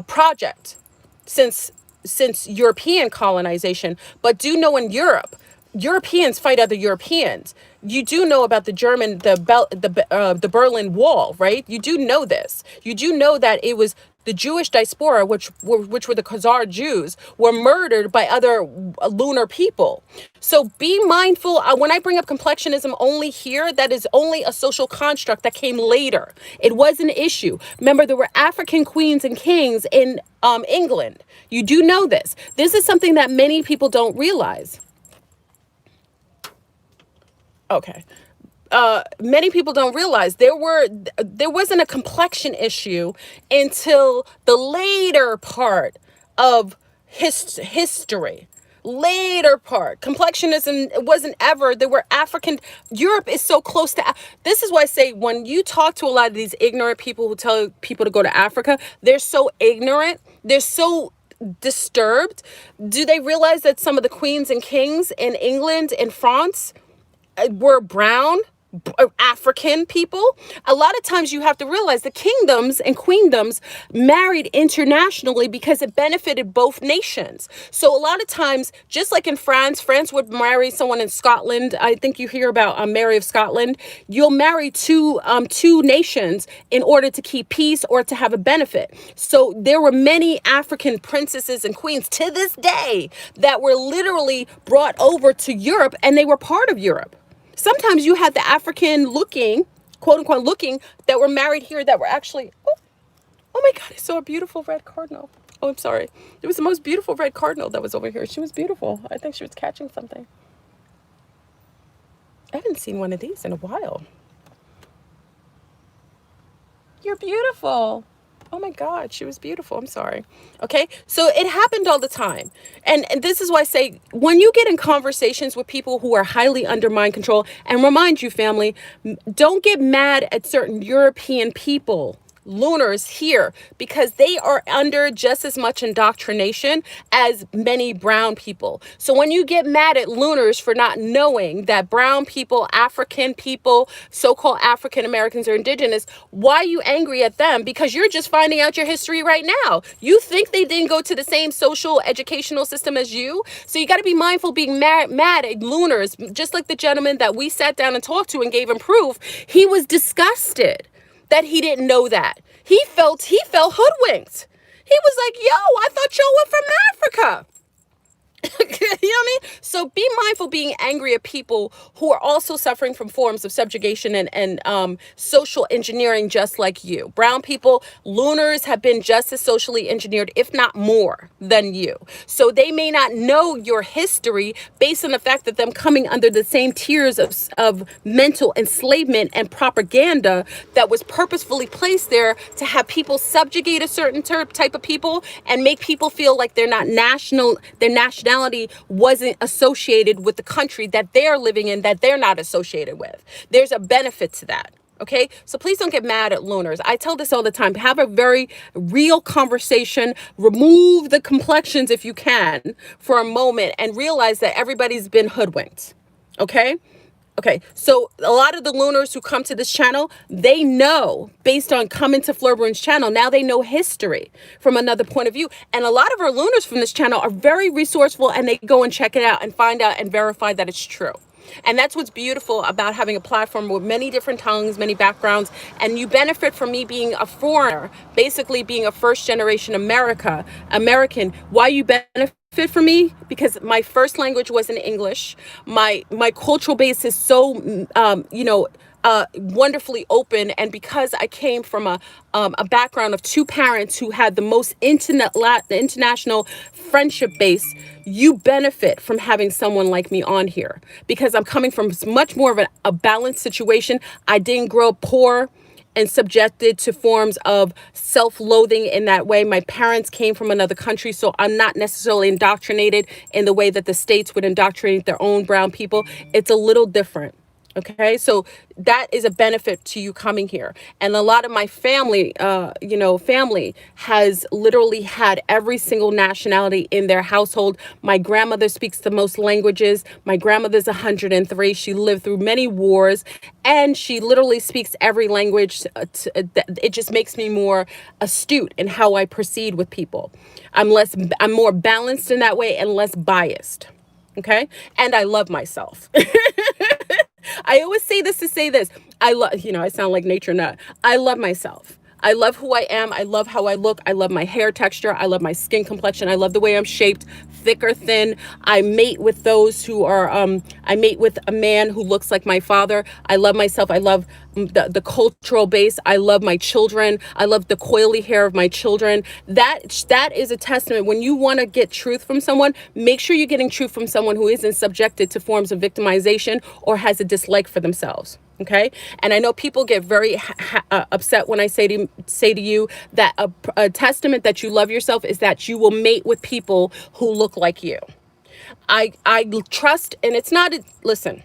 project since European colonization. But do know in Europe, Europeans fight other Europeans. You do know about the German, the Berlin Wall, right? You do know this. You do know that it was the Jewish diaspora, which were the Khazar Jews, were murdered by other lunar people. So be mindful. When I bring up complexionism only here, that is only a social construct that came later. It was an issue. Remember, there were African queens and kings in England. You do know this. This is something that many people don't realize. Okay. Many people don't realize there wasn't a complexion issue until the later part of history. Later part. Complexionism wasn't ever. There were African. Europe is so close to. This is why I say when you talk to a lot of these ignorant people who tell people to go to Africa, they're so ignorant. They're so disturbed. Do they realize that some of the queens and kings in England and France were brown, African people? A lot of times you have to realize the kingdoms and queendoms married internationally because it benefited both nations. So a lot of times, just like in France, France would marry someone in Scotland. I think you hear about Mary of Scotland. You'll marry two nations in order to keep peace or to have a benefit. So there were many African princesses and queens to this day that were literally brought over to Europe, and they were part of Europe. Sometimes you had the African looking, quote unquote looking, that were married here that were actually, oh my God, I saw a beautiful red cardinal. Oh, I'm sorry. It was the most beautiful red cardinal that was over here. She was beautiful. I think she was catching something. I haven't seen one of these in a while. You're beautiful. Oh my God, she was beautiful. I'm sorry. Okay. So it happened all the time. And this is why I say, when you get in conversations with people who are highly under mind control, and remind you, family, don't get mad at certain European people, lunars here, because they are under just as much indoctrination as many brown people. So when you get mad at lunars for not knowing that brown people, African people, so-called African Americans or indigenous, why are you angry at them? Because you're just finding out your history right now. You think they didn't go to the same social educational system as you. So you got to be mindful being mad at lunars, just like the gentleman that we sat down and talked to and gave him proof. He was disgusted that he didn't know that. He felt hoodwinked. He was like, yo, I thought y'all were from Africa. You know what I mean? So be mindful being angry at people who are also suffering from forms of subjugation and social engineering just like you. Brown people, lunars have been just as socially engineered, if not more than you. So they may not know your history based on the fact that them coming under the same tiers of mental enslavement and propaganda that was purposefully placed there to have people subjugate a certain type of people and make people feel like they're not national, their nationality wasn't associated with the country that they're living in, that they're not associated with. There's a benefit to that. Okay, so please don't get mad at lunars. I tell this all the time. Have a very real conversation. Remove the complexions if you can for a moment and realize that everybody's been hoodwinked. Okay. Okay, so a lot of the lunars who come to this channel, they know based on coming to Fleurbrun's channel, now they know history from another point of view. And a lot of our lunars from this channel are very resourceful, and they go and check it out and find out and verify that it's true. And that's what's beautiful about having a platform with many different tongues, many backgrounds, and you benefit from me being a foreigner, basically being a first generation American. Why you benefit from me? Because my first language wasn't English. My cultural base is so, wonderfully open, and because I came from a background of two parents who had the most international friendship base, you benefit from having someone like me on here because I'm coming from much more of a balanced situation. I didn't grow up poor. and subjected to forms of self-loathing in that way. My parents came from another country, so I'm not necessarily indoctrinated in the way that the States would indoctrinate their own brown people. It's a little different. Okay, so that is a benefit to you coming here. And a lot of my family, family has literally had every single nationality in their household. My grandmother speaks the most languages. My grandmother's 103. She lived through many wars, and she literally speaks every language. It just makes me more astute in how I proceed with people. I'm more balanced in that way and less biased. Okay, and I love myself. I always say this to say this. I love, I sound like nature nut. I love myself. I love who I am. I love how I look. I love my hair texture. I love my skin complexion. I love the way I'm shaped, thick or thin. I mate with those who are, I mate with a man who looks like my father. I love myself. I love the cultural base. I love my children. I love the coily hair of my children. That is a testament. When you want to get truth from someone, make sure you're getting truth from someone who isn't subjected to forms of victimization or has a dislike for themselves. Okay. And I know people get very upset when I say to you that a testament that you love yourself is that you will mate with people who look like you. I trust, and it's not, listen,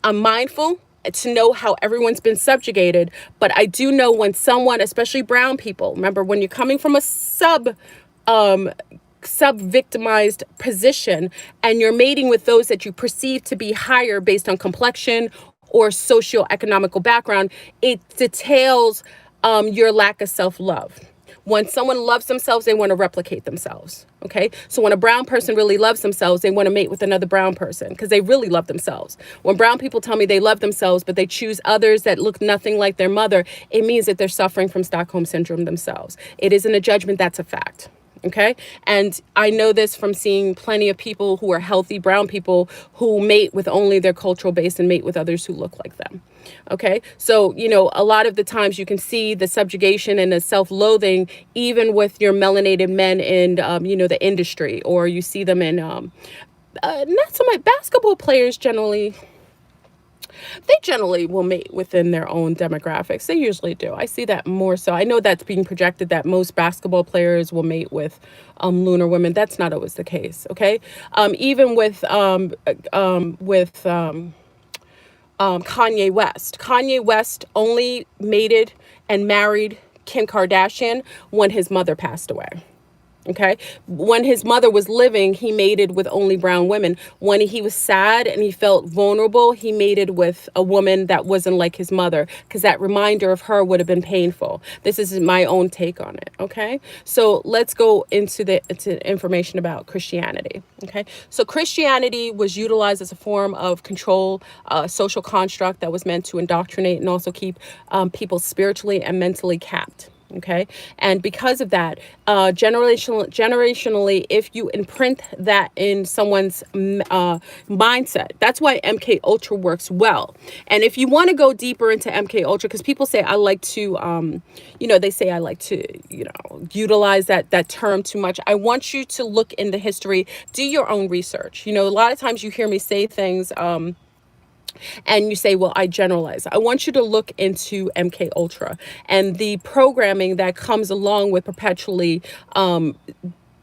I'm mindful to know how everyone's been subjugated, but I do know when someone, especially brown people, remember when you're coming from a sub-victimized position and you're mating with those that you perceive to be higher based on complexion or socioeconomical background, it details your lack of self-love. When someone loves themselves, they want to replicate themselves. Okay. So when a brown person really loves themselves, they want to mate with another brown person because they really love themselves. When brown people tell me they love themselves, but they choose others that look nothing like their mother, it means that they're suffering from Stockholm syndrome themselves. It isn't a judgment. That's a fact. Okay. And I know this from seeing plenty of people who are healthy brown people who mate with only their cultural base and mate with others who look like them. Okay. So, a lot of the times you can see the subjugation and the self-loathing, even with your melanated men in, the industry, or you see them in, not so much basketball players they generally will mate within their own demographics. They usually do. I see that more so. I know that's being projected that most basketball players will mate with lunar women. That's not always the case. Okay. Even with Kanye West. Kanye West only mated and married Kim Kardashian when his mother passed away. Okay. When his mother was living, he mated with only brown women. When he was sad and he felt vulnerable, he mated with a woman that wasn't like his mother because that reminder of her would have been painful. This is my own take on it. Okay. So let's go into the information about Christianity. Okay. So Christianity was utilized as a form of control, social construct that was meant to indoctrinate and also keep people spiritually and mentally capped. Okay. And because of that, generationally, if you imprint that in someone's mindset, that's why MK Ultra works well. And if you want to go deeper into MK Ultra, because people say I like to, they say I like to, utilize that term too much. I want you to look into history, do your own research. A lot of times you hear me say things, and you say, well, I generalize. I want you to look into MK Ultra and the programming that comes along with perpetually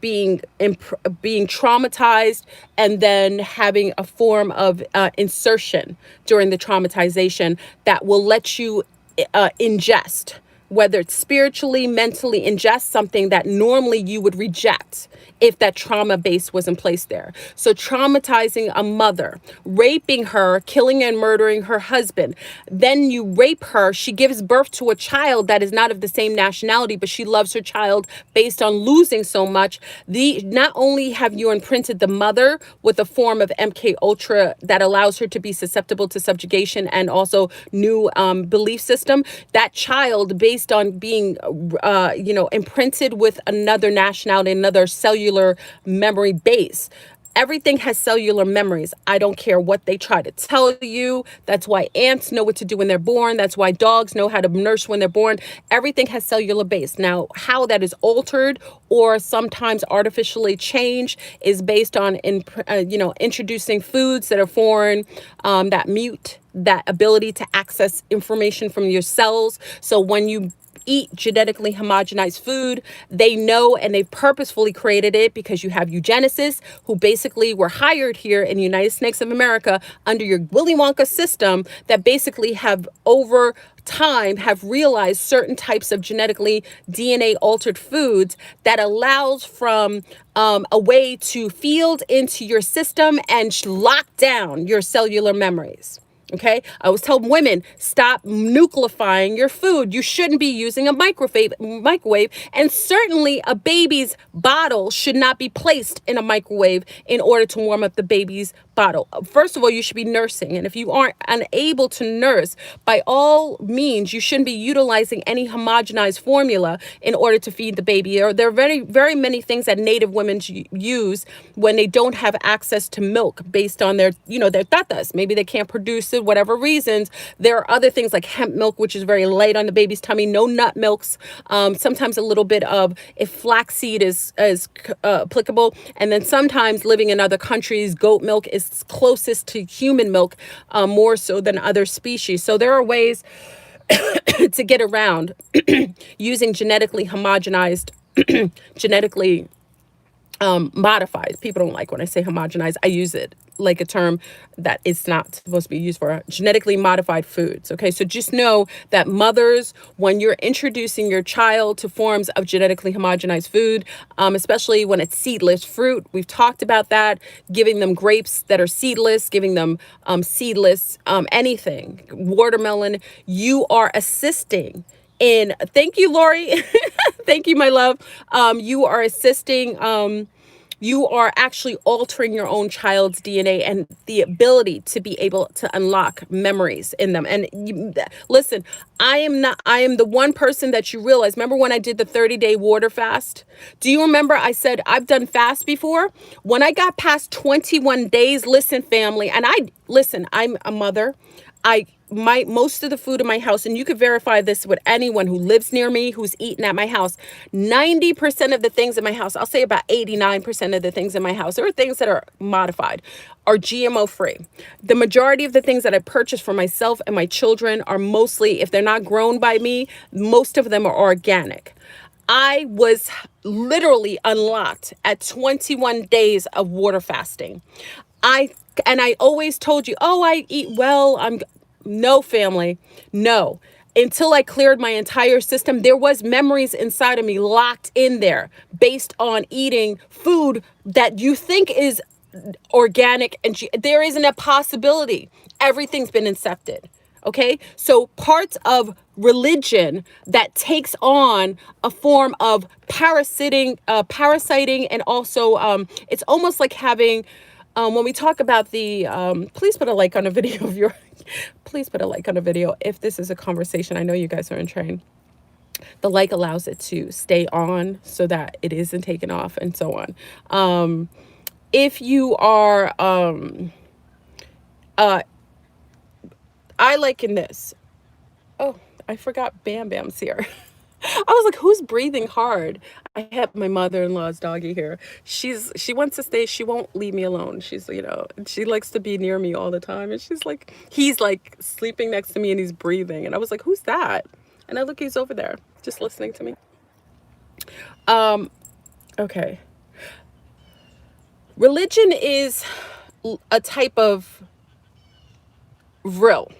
being traumatized and then having a form of insertion during the traumatization that will let you ingest, whether it's spiritually, mentally, ingest something that normally you would reject if that trauma base was in place there. So traumatizing a mother, raping her, killing and murdering her husband. Then you rape her. She gives birth to a child that is not of the same nationality, but she loves her child based on losing so much. Not only have you imprinted the mother with a form of MK Ultra that allows her to be susceptible to subjugation and also new belief system, that child based on being, imprinted with another nationality, another cellular memory base, Everything has cellular memories. I don't care what they try to tell you. That's why ants know what to do when they're born. That's why dogs know how to nurse when they're born. Everything has cellular base. Now, how that is altered or sometimes artificially changed is based on introducing foods that are foreign, that mute that ability to access information from your cells. So when you eat genetically homogenized food, they know, and they've purposefully created it because you have eugenicists who basically were hired here in the United States of America under your Willy Wonka system, that basically have over time have realized certain types of genetically DNA altered foods that allows from a way to field into your system and lock down your cellular memories. Okay, I always tell women, stop nucleifying your food. You shouldn't be using a microwave, and certainly a baby's bottle should not be placed in a microwave in order to warm up the baby's bottle. First of all, you should be nursing, and if you aren't unable to nurse, by all means, you shouldn't be utilizing any homogenized formula in order to feed the baby. Or there are very, very many things that Native women use when they don't have access to milk based on their tatas. Maybe they can't produce it, whatever reasons. There are other things like hemp milk, which is very light on the baby's tummy. No nut milks. Sometimes a little bit of, if flaxseed is applicable, and then sometimes living in other countries, goat milk is closest to human milk, more so than other species. So there are ways to get around using genetically homogenized, genetically modified. People don't like when I say homogenized. I use it like a term that it's not supposed to be used for. Genetically modified foods. Okay, so just know that mothers, when you're introducing your child to forms of genetically homogenized food, especially when it's seedless fruit, we've talked about that, giving them grapes that are seedless, giving them seedless anything, watermelon, you are assisting in, thank you, Lori. Thank you, my love. You are assisting, you are actually altering your own child's DNA and the ability to be able to unlock memories in them. And listen, I am the one person that you realize. Remember when I did the 30-day water fast? Do you remember I said I've done fast before? When I got past 21 days, listen, family, and I'm a mother. Most of the food in my house, and you could verify this with anyone who lives near me, who's eaten at my house, 90% of the things in my house, I'll say about 89% of the things in my house, there are things that are modified, are GMO free. The majority of the things that I purchase for myself and my children are mostly, if they're not grown by me, most of them are organic. I was literally unlocked at 21 days of water fasting. I always told you, oh, I eat well. No, family, no. Until I cleared my entire system, there was memories inside of me locked in there based on eating food that you think is organic, and there isn't a possibility. Everything's been incepted. Okay, so parts of religion that takes on a form of parasiting, and also it's almost like having, when we talk about the, please put a like on a video of your, please put a like on a video if this is a conversation. I know you guys are in train. The like allows it to stay on so that it isn't taken off and so on. If you are, I liken this. Oh, I forgot Bam Bam's here. I was like, who's breathing hard? I have my mother-in-law's doggy here. She wants to stay. She won't leave me alone. She's, she likes to be near me all the time. And he's like sleeping next to me and he's breathing. And I was like, who's that? And I look, he's over there just listening to me. Okay. Religion is a type of vril.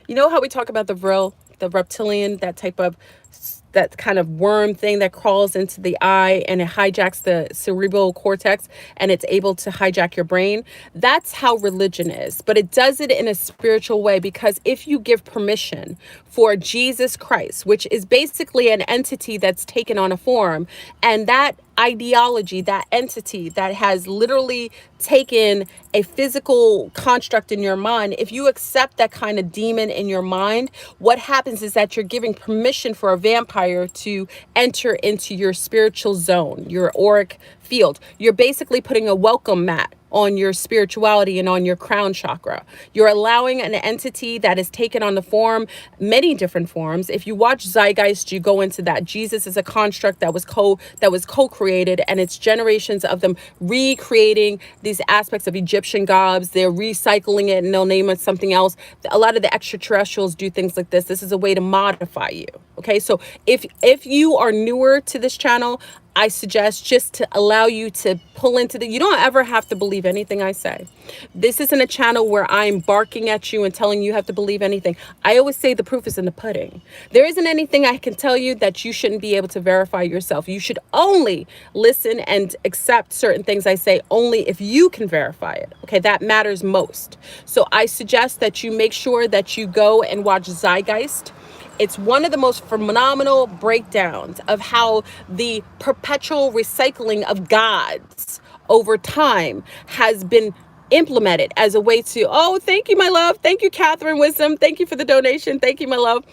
You know how we talk about the vril, the reptilian, that kind of worm thing that crawls into the eye and it hijacks the cerebral cortex and it's able to hijack your brain? That's how religion is, but it does it in a spiritual way, because if you give permission for Jesus Christ, which is basically an entity that's taken on a form, and that ideology, that entity that has literally taken a physical construct in your mind, if you accept that kind of demon in your mind, what happens is that you're giving permission for a vampire desire to enter into your spiritual zone, your auric field. You're basically putting a welcome mat on your spirituality and on your crown chakra. You're allowing an entity that is taken on the form, many different forms. If you watch Zeitgeist, you go into that. Jesus is a construct that was co-created, and it's generations of them recreating these aspects of Egyptian gods. They're recycling it and they'll name it something else. A lot of the extraterrestrials do things like this. This is a way to modify you. Okay, so if you are newer to this channel, I suggest just to allow you to pull into you don't ever have to believe anything I say. This isn't a channel where I'm barking at you and telling you have to believe anything. I always say the proof is in the pudding. There isn't anything I can tell you that you shouldn't be able to verify yourself. You should only listen and accept certain things I say only if you can verify it. Okay, that matters most. So I suggest that you make sure that you go and watch Zeitgeist. It's one of the most phenomenal breakdowns of how the perpetual recycling of gods over time has been implemented as a way to, oh, thank you, my love. Thank you, Catherine Wisdom. Thank you for the donation. Thank you, my love.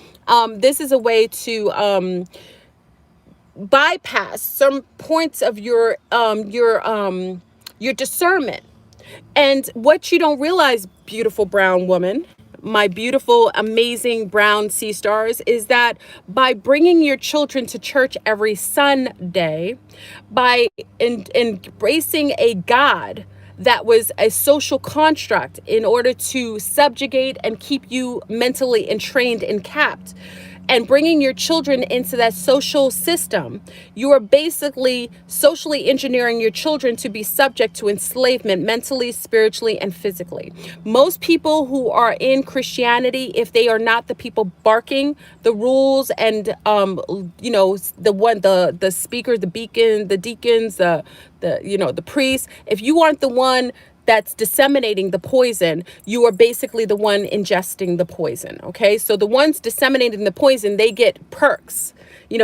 This is a way to bypass some points of your discernment. And what you don't realize, beautiful brown woman, my beautiful, amazing brown sea stars, is that by bringing your children to church every Sunday, by embracing a God that was a social construct in order to subjugate and keep you mentally entrained and capped, and bringing your children into that social system, you are basically socially engineering your children to be subject to enslavement mentally, spiritually, and physically. Most people who are in Christianity, if they are not the people barking the rules and the speaker, the beacon, the deacons, the priests, if you aren't the one that's disseminating the poison, you are basically the one ingesting the poison. Okay, so the ones disseminating the poison, they get perks.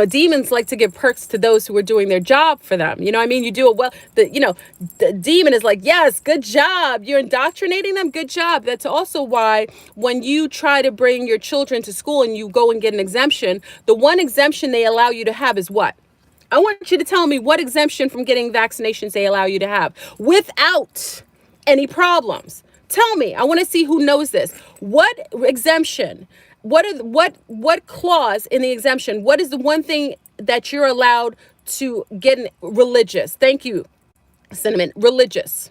Demons like to give perks to those who are doing their job for them. You know what I mean? You do it well. The demon is like, yes, good job. You're indoctrinating them. Good job. That's also why when you try to bring your children to school and you go and get an exemption, the one exemption they allow you to have is what? I want you to tell me what exemption from getting vaccinations they allow you to have without any problems. Tell me. I want to see who knows this. What exemption? What clause in the exemption? What is the one thing that you're allowed to get religious? Thank you, Cinnamon. Religious.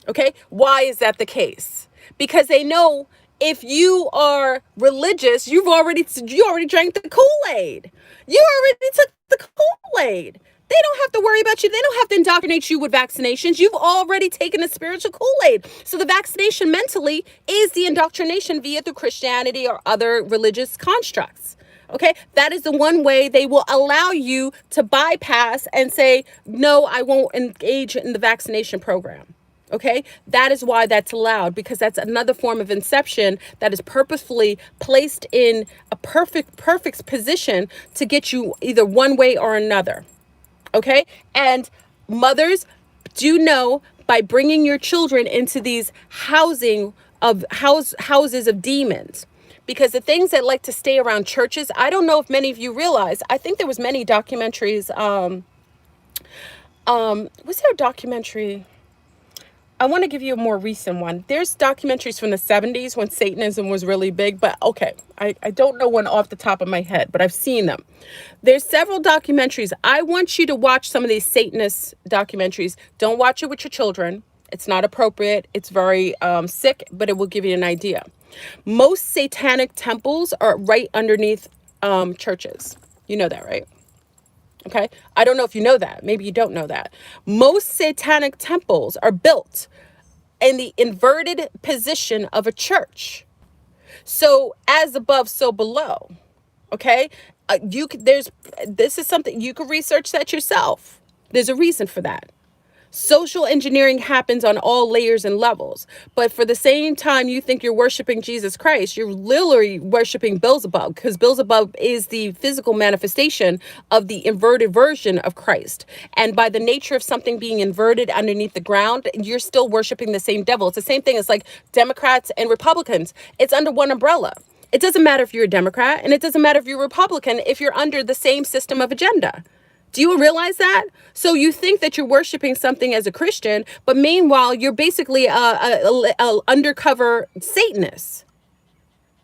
Okay? Why is that the case? Because they know if you are religious, you already drank the Kool-Aid. You already took the Kool-Aid. They don't have to worry about you. They don't have to indoctrinate you with vaccinations. You've already taken the spiritual Kool-Aid. So the vaccination mentally is the indoctrination via through Christianity or other religious constructs. Okay, that is the one way they will allow you to bypass and say, no, I won't engage in the vaccination program. Okay, that is why that's allowed, because that's another form of inception that is purposefully placed in a perfect position to get you either one way or another. Okay, and mothers, do know by bringing your children into these houses of demons, because the things that like to stay around churches, I don't know if many of you realize, I think there was many documentaries. Was there a documentary? I want to give you a more recent one. There's documentaries from the 70s when Satanism was really big, but okay, I don't know one off the top of my head, but I've seen them. There's several documentaries. I want you to watch some of these Satanist documentaries. Don't watch it with your children. It's not appropriate. It's very sick, but it will give you an idea. Most satanic temples are right underneath churches. You know that, right? Okay. I don't know if you know that. Maybe you don't know that. Most satanic temples are built in the inverted position of a church. So as above, so below. Okay. This is something you can research that yourself. There's a reason for that. Social engineering happens on all layers and levels. But for the same time you think you're worshiping Jesus Christ, you're literally worshiping Beelzebub, because Beelzebub is the physical manifestation of the inverted version of Christ. And by the nature of something being inverted underneath the ground, you're still worshiping the same devil. It's the same thing as like Democrats and Republicans. It's under one umbrella. It doesn't matter if you're a Democrat, and it doesn't matter if you're a Republican if you're under the same system of agenda. Do you realize that? So you think that you're worshiping something as a Christian, but meanwhile, you're basically a undercover Satanist.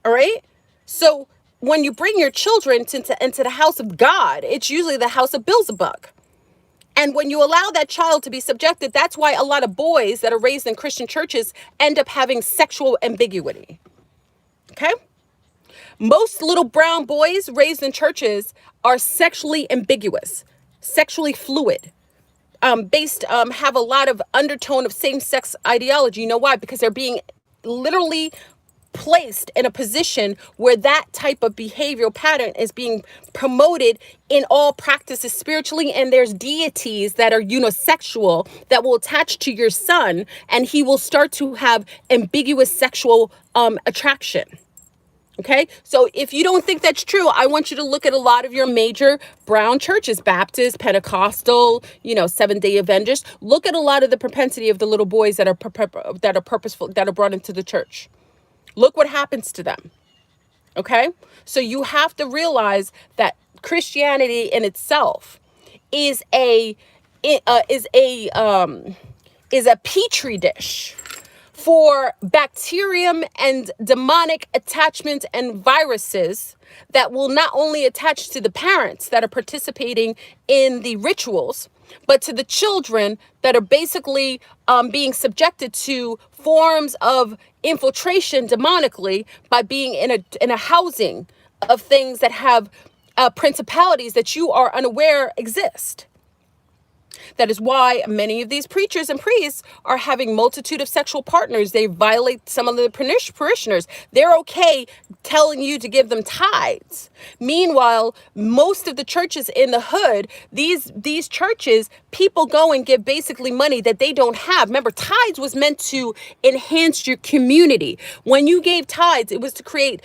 All right? So when you bring your children into the house of God, it's usually the house of Beelzebub. And when you allow that child to be subjected, that's why a lot of boys that are raised in Christian churches end up having sexual ambiguity. Okay? Most little brown boys raised in churches are sexually ambiguous, sexually fluid, have a lot of undertone of same-sex ideology. You know why? Because they're being literally placed in a position where that type of behavioral pattern is being promoted in all practices spiritually, and there's deities that are unisexual that will attach to your son, and he will start to have ambiguous sexual attraction. Okay, so if you don't think that's true, I want you to look at a lot of your major brown churches, Baptist, Pentecostal, Seventh-day Adventist. Look at a lot of the propensity of the little boys that are purposeful, that are brought into the church. Look what happens to them. Okay, so you have to realize that Christianity in itself is a petri dish for bacterium and demonic attachment and viruses that will not only attach to the parents that are participating in the rituals, but to the children that are basically being subjected to forms of infiltration demonically by being in a housing of things that have principalities that you are unaware exist. That is why many of these preachers and priests are having multitude of sexual partners. They violate some of the parishioners. They're okay telling you to give them tithes. Meanwhile, most of the churches in the hood, these churches, people go and give basically money that they don't have. Remember, tithes was meant to enhance your community. When you gave tithes, it was to create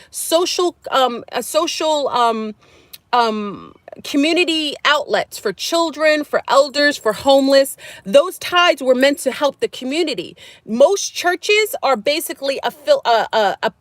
community outlets for children, for elders, for homeless. Those tithes were meant to help the community. Most churches are basically a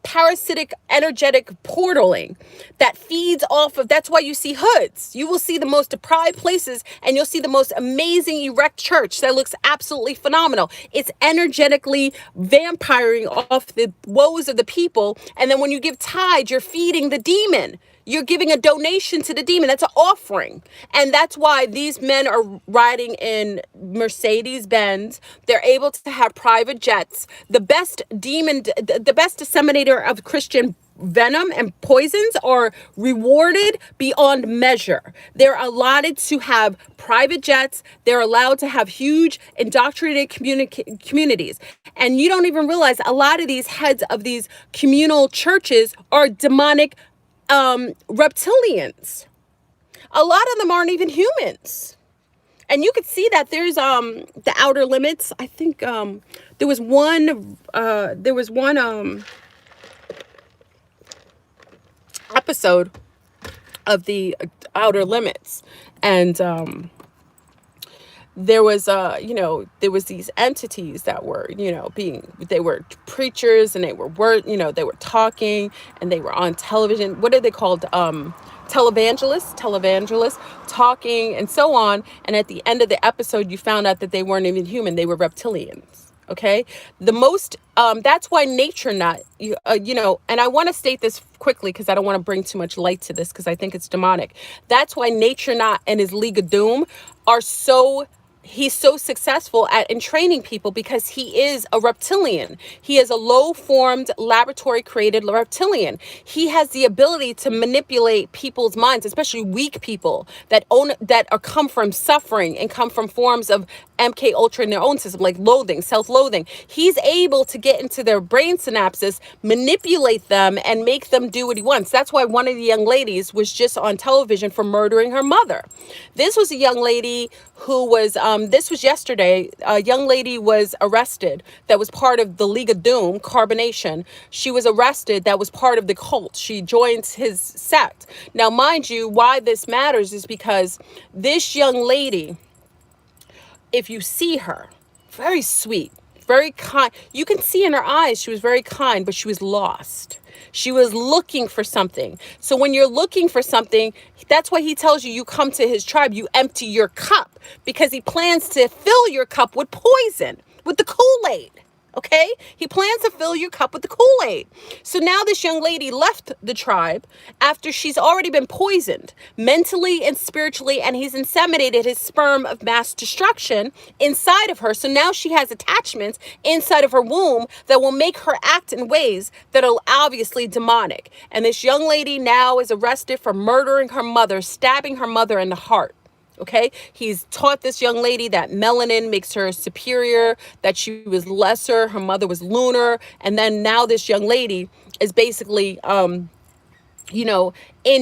parasitic, energetic portaling that feeds off of. That's why you see hoods. You will see the most deprived places, and you'll see the most amazing erect church that looks absolutely phenomenal. It's energetically vampiring off the woes of the people, and then when you give tithes, you're feeding the demon. You're giving a donation to the demon. That's an offering. And that's why these men are riding in Mercedes Benz. They're able to have private jets. The best disseminator of Christian venom and poisons are rewarded beyond measure. They're allotted to have private jets. They're allowed to have huge indoctrinated communities. And you don't even realize a lot of these heads of these communal churches are demonic reptilians. A lot of them aren't even humans. And you could see that there's the Outer Limits. I think there was one episode of the Outer Limits, and there was these entities that were, they were preachers, and they were talking, and they were on television. What are they called? Televangelists talking and so on. And at the end of the episode, you found out that they weren't even human. They were reptilians. Okay. That's why nature not, and I want to state this quickly because I don't want to bring too much light to this because I think it's demonic. That's why Nature Not and his League of Doom he's so successful in training people, because he is a reptilian. He is a low-formed, laboratory-created reptilian. He has the ability to manipulate people's minds, especially weak people that come from suffering and come from forms of MK Ultra in their own system, like loathing, self-loathing. He's able to get into their brain synapses, manipulate them, and make them do what he wants. That's why one of the young ladies was just on television for murdering her mother. This was a young lady who was, this was yesterday, a young lady was arrested that was part of the League of Doom, Carbonation. She was arrested that was part of the cult. She joins his sect. Now, mind you, why this matters is because this young lady, if you see her, very sweet, very kind. You can see in her eyes, she was very kind, but she was lost. She was looking for something. So when you're looking for something, that's why he tells you, you come to his tribe, you empty your cup, because he plans to fill your cup with poison, with the Kool-Aid. Okay? He plans to fill your cup with the Kool-Aid. So now this young lady left the tribe after she's already been poisoned mentally and spiritually, and he's inseminated his sperm of mass destruction inside of her. So now she has attachments inside of her womb that will make her act in ways that are obviously demonic. And this young lady now is arrested for murdering her mother, stabbing her mother in the heart. Okay, he's taught this young lady that melanin makes her superior, that she was lesser, her mother was lunar, and then now this young lady is basically, in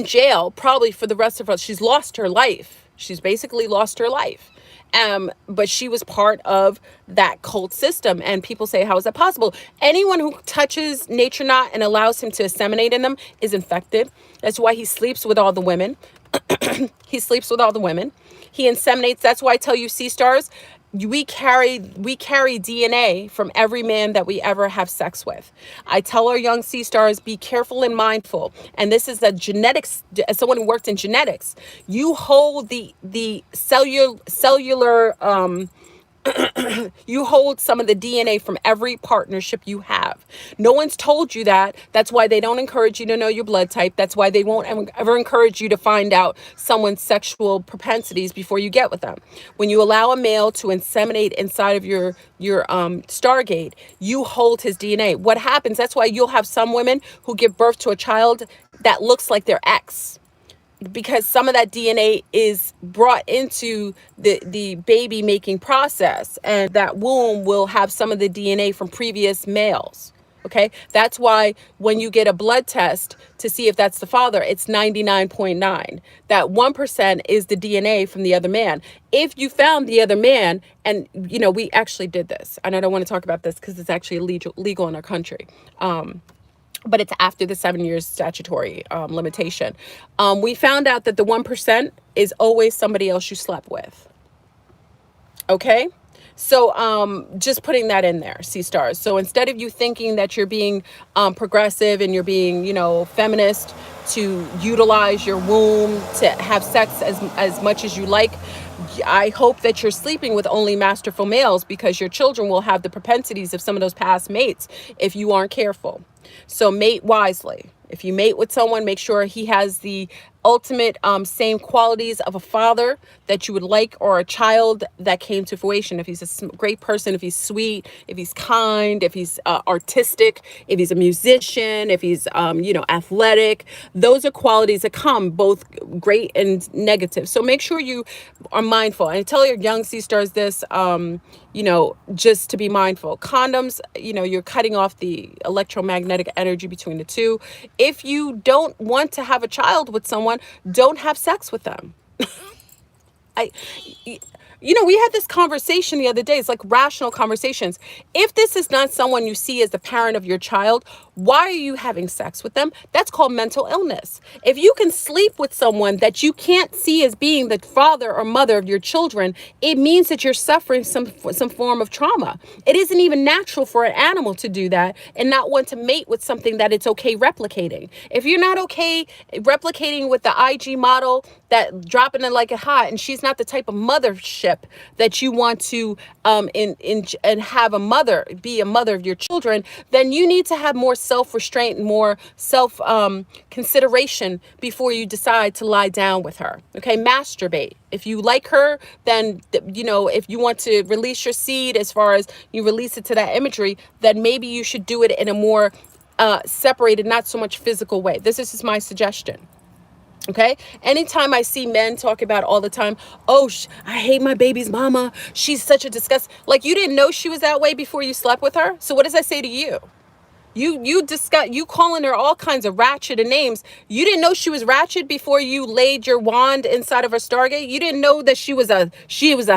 jail probably for the rest of her. She's lost her life. She's basically lost her life. But she was part of that cult system. And people say, how is that possible? Anyone who touches nature knot and allows him to disseminate in them is infected. That's why he sleeps with all the women. He sleeps with all the women. He inseminates. That's why I tell you, sea stars, we carry DNA from every man that we ever have sex with. I tell our young sea stars, be careful and mindful. And this is the genetics. As someone who worked in genetics, you hold the cellular you hold some of the DNA from every partnership you have. No one's told you that. That's why they don't encourage you to know your blood type. That's why they won't ever encourage you to find out someone's sexual propensities before you get with them. When you allow a male to inseminate inside of your Stargate, you hold his DNA. What happens? That's why you'll have some women who give birth to a child that looks like their ex, because some of that DNA is brought into the baby making process, and that womb will have some of the DNA from previous males. Okay, that's why when you get a blood test to see if that's the father, it's 99.9. That 1% is the DNA from the other man. If you found the other man, and we actually did this, and I don't want to talk about this because it's actually legal in our country. But it's after the 7 years statutory limitation. We found out that the 1% is always somebody else you slept with. Okay? So just putting that in there, sea stars. So instead of you thinking that you're being progressive and you're being, feminist to utilize your womb to have sex as much as you like, I hope that you're sleeping with only masterful males, because your children will have the propensities of some of those past mates if you aren't careful. So mate wisely. If you mate with someone, make sure he has the ultimate same qualities of a father that you would like, or a child that came to fruition. If he's a great person, if he's sweet, if he's kind, if he's artistic, if he's a musician, if he's athletic, those are qualities that come both great and negative. So make sure you are mindful, and tell your young sea stars this, just to be mindful. Condoms, you're cutting off the electromagnetic energy between the two. If you don't want to have a child with someone, don't have sex with them. We had this conversation the other day. It's like rational conversations. If this is not someone you see as the parent of your child, why are you having sex with them? That's called mental illness. If you can sleep with someone that you can't see as being the father or mother of your children, it means that you're suffering some form of trauma. It isn't even natural for an animal to do that and not want to mate with something that it's okay replicating. If you're not okay replicating with the IG model that dropping it like a hot, and she's not the type of mothership that you want to and have be a mother of your children, then you need to have more self-restraint and more self consideration before you decide to lie down with her. Okay, masturbate. If you like her, then if you want to release your seed, as far as you release it to that imagery, then maybe you should do it in a more separated, not so much physical way. This is just my suggestion. Okay. Anytime I see men talk about all the time, oh, I hate my baby's mama. She's such a disgust. Like, you didn't know she was that way before you slept with her. So what does that say to you? You calling her all kinds of ratchet and names. You didn't know she was ratchet before you laid your wand inside of her Stargate. You didn't know that she was a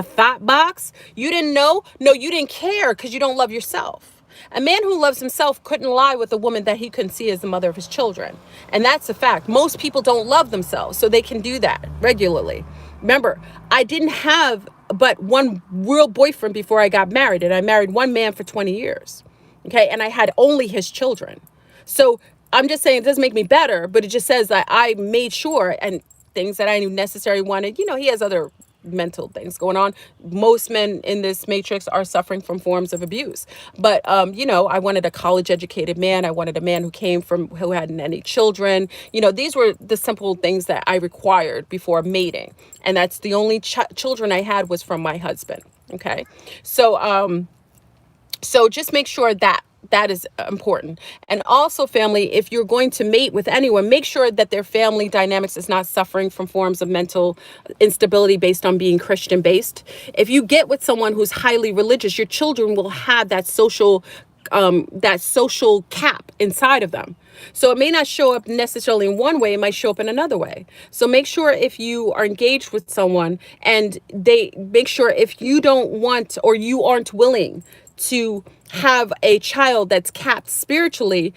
thought box. You didn't know. No, you didn't care because you don't love yourself. A man who loves himself couldn't lie with a woman that he couldn't see as the mother of his children. And that's a fact. Most people don't love themselves, so they can do that regularly. Remember, I didn't have but one real boyfriend before I got married. And I married one man for 20 years. Okay. And I had only his children. So I'm just saying it doesn't make me better, but it just says that I made sure, and things that I knew necessary wanted, he has other mental things going on. Most men in this matrix are suffering from forms of abuse. But I wanted a college educated man. I wanted a man who hadn't any children. These were the simple things that I required before mating. And that's the only children I had was from my husband. Okay. So just make sure that that is important. And also, family, if you're going to mate with anyone, make sure that their family dynamics is not suffering from forms of mental instability based on being Christian based. If you get with someone who's highly religious, your children will have that social cap inside of them. So it may not show up necessarily in one way, it might show up in another way. So make sure if you are engaged with someone, and they make sure if you don't want or you aren't willing to have a child that's capped spiritually,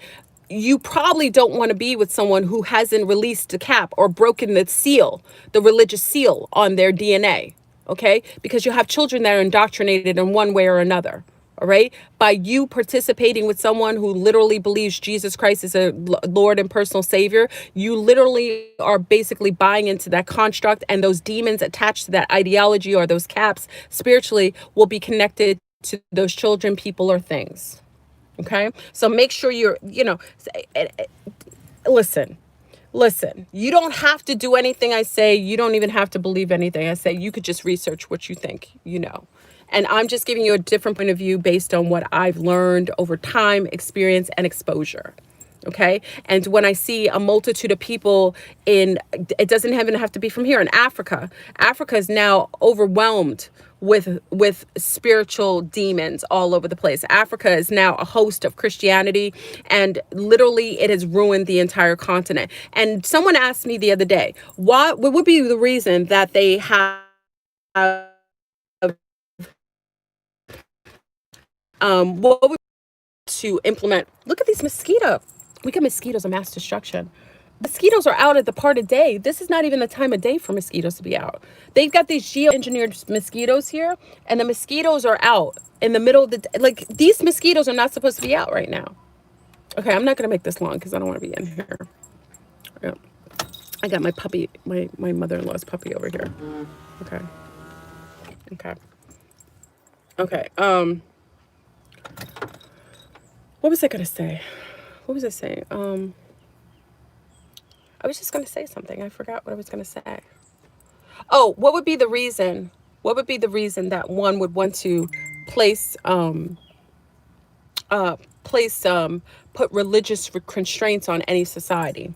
you probably don't want to be with someone who hasn't released the cap or broken the seal, the religious seal on their DNA. Okay? Because you have children that are indoctrinated in one way or another. All right. By you participating with someone who literally believes Jesus Christ is a Lord and personal Savior, you literally are basically buying into that construct, and those demons attached to that ideology or those caps spiritually will be connected to those children, people, or things. Okay. So make sure listen, you don't have to do anything I say. You don't even have to believe anything I say. You could just research what you think, And I'm just giving you a different point of view based on what I've learned over time, experience, and exposure. Okay. And when I see a multitude of people it doesn't even have to be from here, in Africa. Africa is now overwhelmed with spiritual demons all over the place. Africa is now a host of Christianity, and literally it has ruined the entire continent. And someone asked me the other day, what would be the reason that they have what would to implement? Look at these mosquitoes. We get mosquitoes of mass destruction. Mosquitoes are out at the part of day. This is not even the time of day for mosquitoes to be out. They've got these geoengineered mosquitoes here, and the mosquitoes are out in the middle of the day. Like, these mosquitoes are not supposed to be out right now. Okay, I'm not going to make this long because I don't want to be in here. Yeah. I got my puppy, my mother-in-law's puppy over here. Okay. Okay. What was I going to say? What was I saying? I was just going to say something. I forgot what I was going to say. Oh, what would be the reason? What would be the reason that one would want to place, put religious constraints on any society?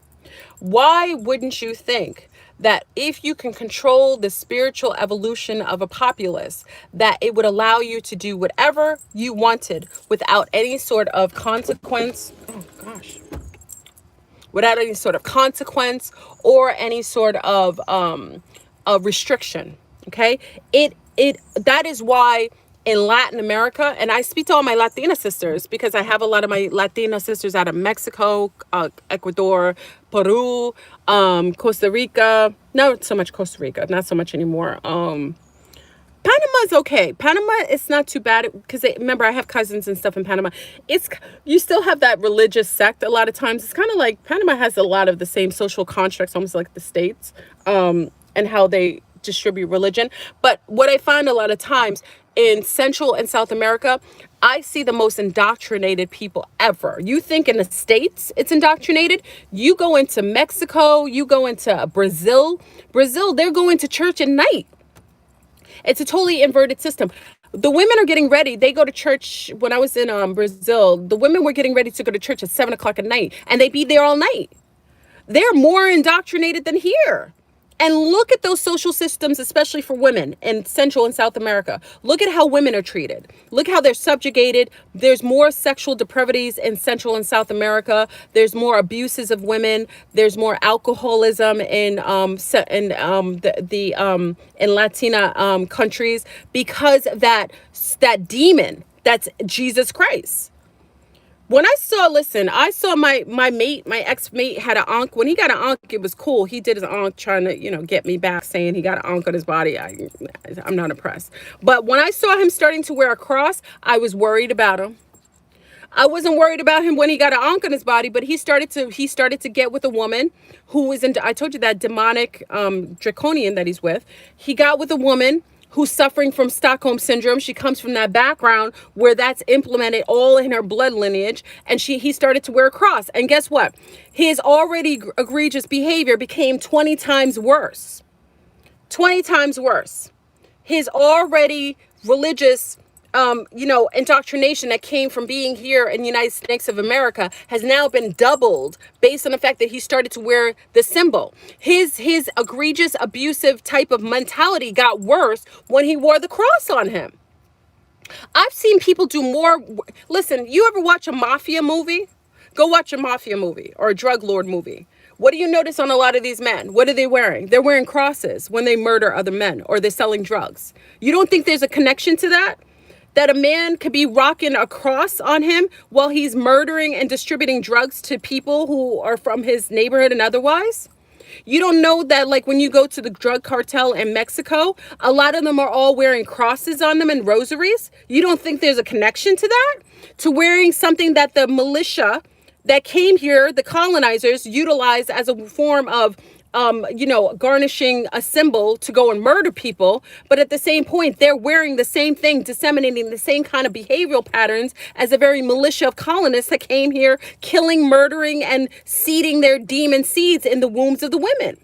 Why wouldn't you think that if you can control the spiritual evolution of a populace, that it would allow you to do whatever you wanted without any sort of consequence? Oh, gosh. Without any sort of consequence or any sort of a restriction. Okay, that is why in Latin America, and I speak to all my Latina sisters because I have a lot of my Latina sisters out of Mexico, Ecuador, Peru, Costa Rica. Not so much Costa Rica, not so much anymore. Panama's okay. Panama, it's not too bad because remember, I have cousins and stuff in Panama. You still have that religious sect a lot of times. It's kind of like Panama has a lot of the same social constructs, almost like the States, and how they distribute religion. But what I find a lot of times in Central and South America, I see the most indoctrinated people ever. You think in the States it's indoctrinated? You go into Mexico, you go into Brazil, they're going to church at night. It's a totally inverted system. The women are getting ready. They go to church. When I was in Brazil, the women were getting ready to go to church at 7 o'clock at night, and they be there all night. They're more indoctrinated than here. And look at those social systems, especially for women in Central and South America. Look at how women are treated. Look how they're subjugated. There's more sexual depravities in Central and South America. There's more abuses of women. There's more alcoholism in Latina countries because of that demon. That's Jesus Christ. When I saw, listen, I saw my mate, my ex-mate had an onk. When he got an onk, it was cool. He did his onk trying to, get me back, saying he got an onk on his body. I'm not impressed. But when I saw him starting to wear a cross, I was worried about him. I wasn't worried about him when he got an onk on his body, but he started to get with a woman who was in, I told you that demonic draconian that he's with. He got with a woman who's suffering from Stockholm syndrome. She comes from that background where that's implemented all in her blood lineage, and he started to wear a cross. And guess what? His already egregious behavior became 20 times worse. 20 times worse. His already religious indoctrination that came from being here in the United States of America has now been doubled based on the fact that he started to wear the symbol. His egregious, abusive type of mentality got worse when he wore the cross on him. I've seen people do more. Listen, you ever watch a mafia movie? Go watch a mafia movie or a drug lord movie. What do you notice on a lot of these men? What are they wearing? They're wearing crosses when they murder other men or they're selling drugs. You don't think there's a connection to that? That a man could be rocking a cross on him while he's murdering and distributing drugs to people who are from his neighborhood and otherwise? You don't know that, like, when you go to the drug cartel in Mexico, a lot of them are all wearing crosses on them and rosaries? You don't think there's a connection to that? To wearing something that the militia that came here, the colonizers, utilized as a form of garnishing a symbol to go and murder people. But at the same point, they're wearing the same thing, disseminating the same kind of behavioral patterns as the very militia of colonists that came here, killing, murdering, and seeding their demon seeds in the wombs of the women.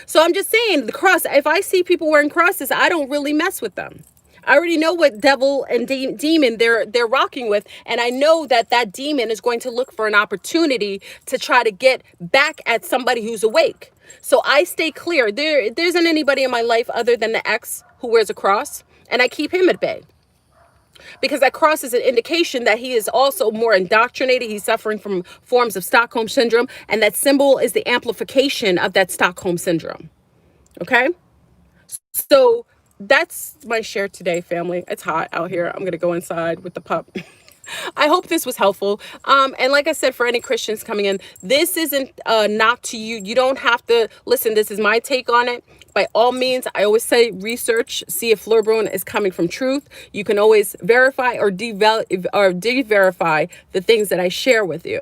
So I'm just saying, the cross, if I see people wearing crosses, I don't really mess with them. I already know what devil and demon they're rocking with, and I know that demon is going to look for an opportunity to try to get back at somebody who's awake. So I stay clear. There isn't anybody in my life other than the ex who wears a cross, and I keep him at bay. Because that cross is an indication that he is also more indoctrinated. He's suffering from forms of Stockholm syndrome, and that symbol is the amplification of that Stockholm syndrome. Okay? So that's my share today, family. It's hot out here. I'm going to go inside with the pup. I hope this was helpful. And like I said, for any Christians coming in, this isn't knock to you. You don't have to listen. This is my take on it. By all means, I always say research, see if Fleurbrun is coming from truth. You can always verify or de-verify the things that I share with you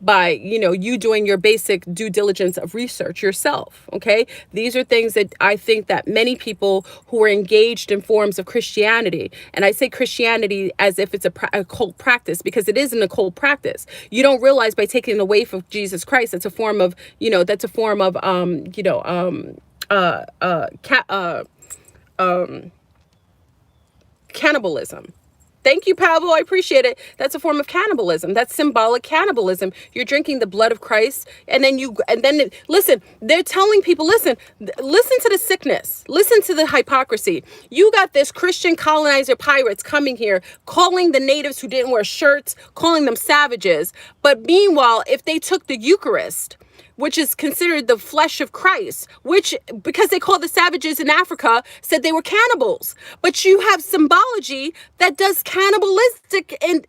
by, you doing your basic due diligence of research yourself. Okay. These are things that I think that many people who are engaged in forms of Christianity, and I say Christianity as if it's a cult practice, because it isn't a cult practice. You don't realize by taking the waif of Jesus Christ, it's a form of, cannibalism. Thank you, Pavel. I appreciate it. That's a form of cannibalism. That's symbolic cannibalism. You're drinking the blood of Christ, and then listen. They're telling people, listen to the sickness. Listen to the hypocrisy. You got this Christian colonizer pirates coming here, calling the natives who didn't wear shirts, calling them savages. But meanwhile, if they took the Eucharist, which is considered the flesh of Christ, which, because they call the savages in Africa, said they were cannibals. But you have symbology that does cannibalistic and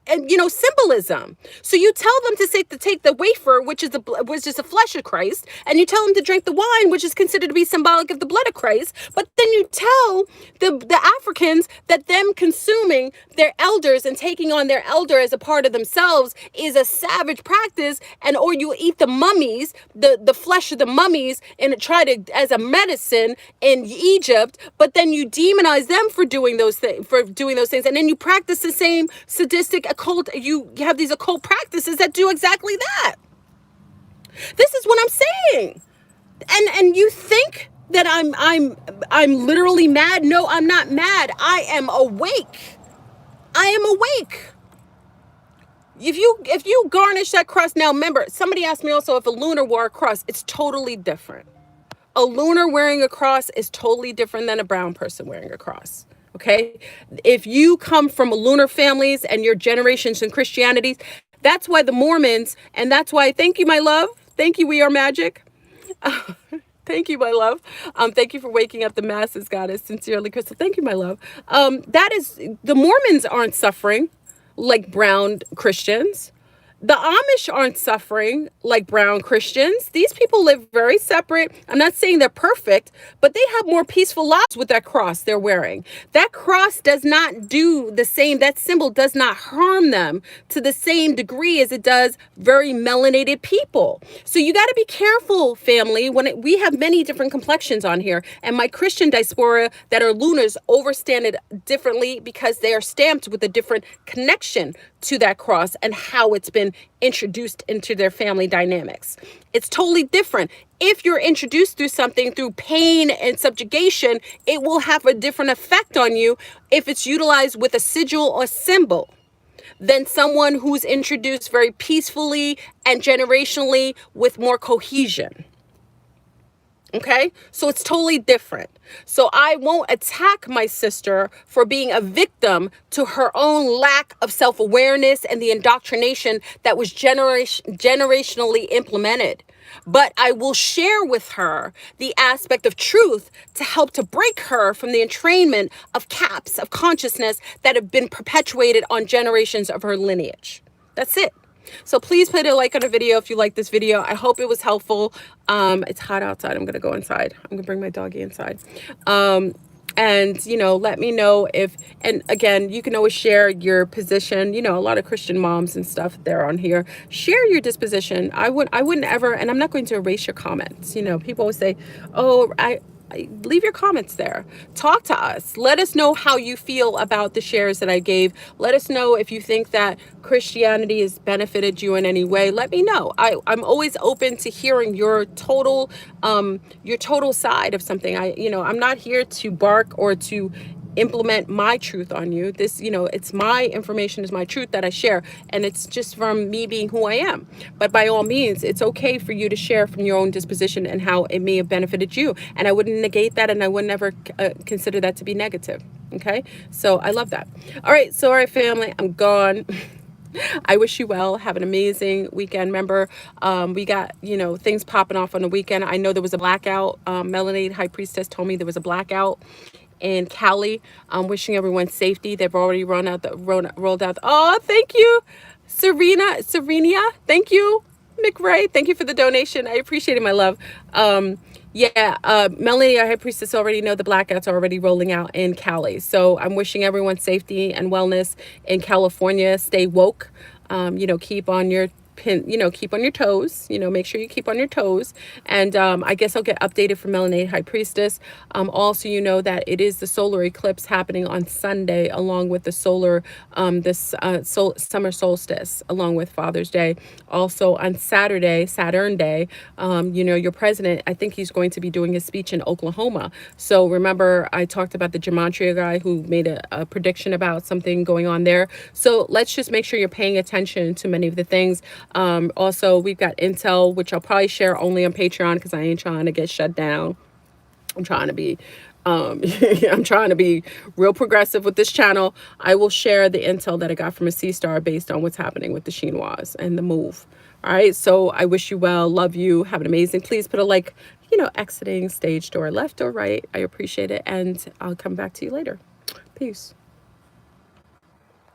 symbolism. So you tell them to take the wafer, which is the flesh of Christ, and you tell them to drink the wine, which is considered to be symbolic of the blood of Christ. But then you tell the Africans that them consuming their elders and taking on their elder as a part of themselves is a savage practice, or you eat the mummies, the flesh of the mummies, and try to as a medicine in Egypt, but then you demonize them for doing those things, and then you practice the same sadistic occult. You have these occult practices that do exactly that. This is what I'm saying, and you think that I'm literally mad? No, I'm not mad. I am awake. I am awake. If you garnish that cross, now remember, somebody asked me also if a lunar wore a cross. It's totally different. A lunar wearing a cross is totally different than a brown person wearing a cross. Okay? If you come from lunar families and your generations in Christianity, that's why the Mormons, and that's why, thank you, my love. Thank you, We Are Magic. Thank you, my love. Thank you for waking up the masses, goddess. Sincerely, Crystal. Thank you, my love. The Mormons aren't suffering like brown Christians. The Amish aren't suffering like brown Christians. These people live very separate. I'm not saying they're perfect, but they have more peaceful lives with that cross they're wearing. That cross does not do the same, that symbol does not harm them to the same degree as it does very melanated people. So you got to be careful, family, we have many different complexions on here. And my Christian diaspora that are lunars overstand it differently because they are stamped with a different connection to that cross and how it's been introduced into their family dynamics. It's totally different. If you're introduced through something through pain and subjugation, it will have a different effect on you if it's utilized with a sigil or symbol than someone who's introduced very peacefully and generationally with more cohesion. Okay, so it's totally different. So I won't attack my sister for being a victim to her own lack of self-awareness and the indoctrination that was generationally implemented. But I will share with her the aspect of truth to help to break her from the entrainment of caps of consciousness that have been perpetuated on generations of her lineage. That's it. So please put a like on the video if you like this video. I hope it was helpful. It's hot outside. I'm going to go inside. I'm going to bring my doggy inside. And, you know, let me know if, and again, you can always share your position. You know, a lot of Christian moms and stuff, they're on here. Share your disposition. I wouldn't ever, and I'm not going to erase your comments. You know, people always say, oh, leave your comments there. Talk to us. Let us know how you feel about the shares that I gave. Let us know if you think that Christianity has benefited you in any way. Let me know. I'm always open to hearing your total side of something. I'm not here to bark or to implement my truth on you. This, it's my information is my truth that I share, and it's just from me being who I am. But by all means, it's okay for you to share from your own disposition and how it may have benefited you. And I wouldn't negate that, and I would never consider that to be negative. Okay, so I love that. All right, family, I'm gone. I wish you well. Have an amazing weekend. Remember, we got, things popping off on the weekend. I know there was a blackout. Melanated High Priestess told me there was a blackout in Cali. I'm wishing everyone safety. They've already rolled out. Oh, thank you, Serena. Thank you, McRae. Thank you for the donation. I appreciate it, my love. Melanie, our High Priestess, already know the blackouts are already rolling out in Cali. So I'm wishing everyone safety and wellness in California. Stay woke. Keep on your keep on your toes, make sure you keep on your toes. And I guess I'll get updated from Melanated High Priestess. Also, that it is the solar eclipse happening on Sunday, along with the solar, summer solstice, along with Father's Day. Also on Saturday, Saturn Day, your president, I think he's going to be doing his speech in Oklahoma. So remember, I talked about the gematria guy who made a prediction about something going on there. So let's just make sure you're paying attention to many of the things. Also, we've got intel, which I'll probably share only on Patreon because I ain't trying to get shut down. I'm trying to be I'm trying to be real progressive with this channel. I will share the intel that I got from a sea star based on what's happening with the chinois and the move. All right, so I wish you well, love you, have an amazing, please put a like, exiting stage door left or right. I appreciate it, and I'll come back to you later. Peace.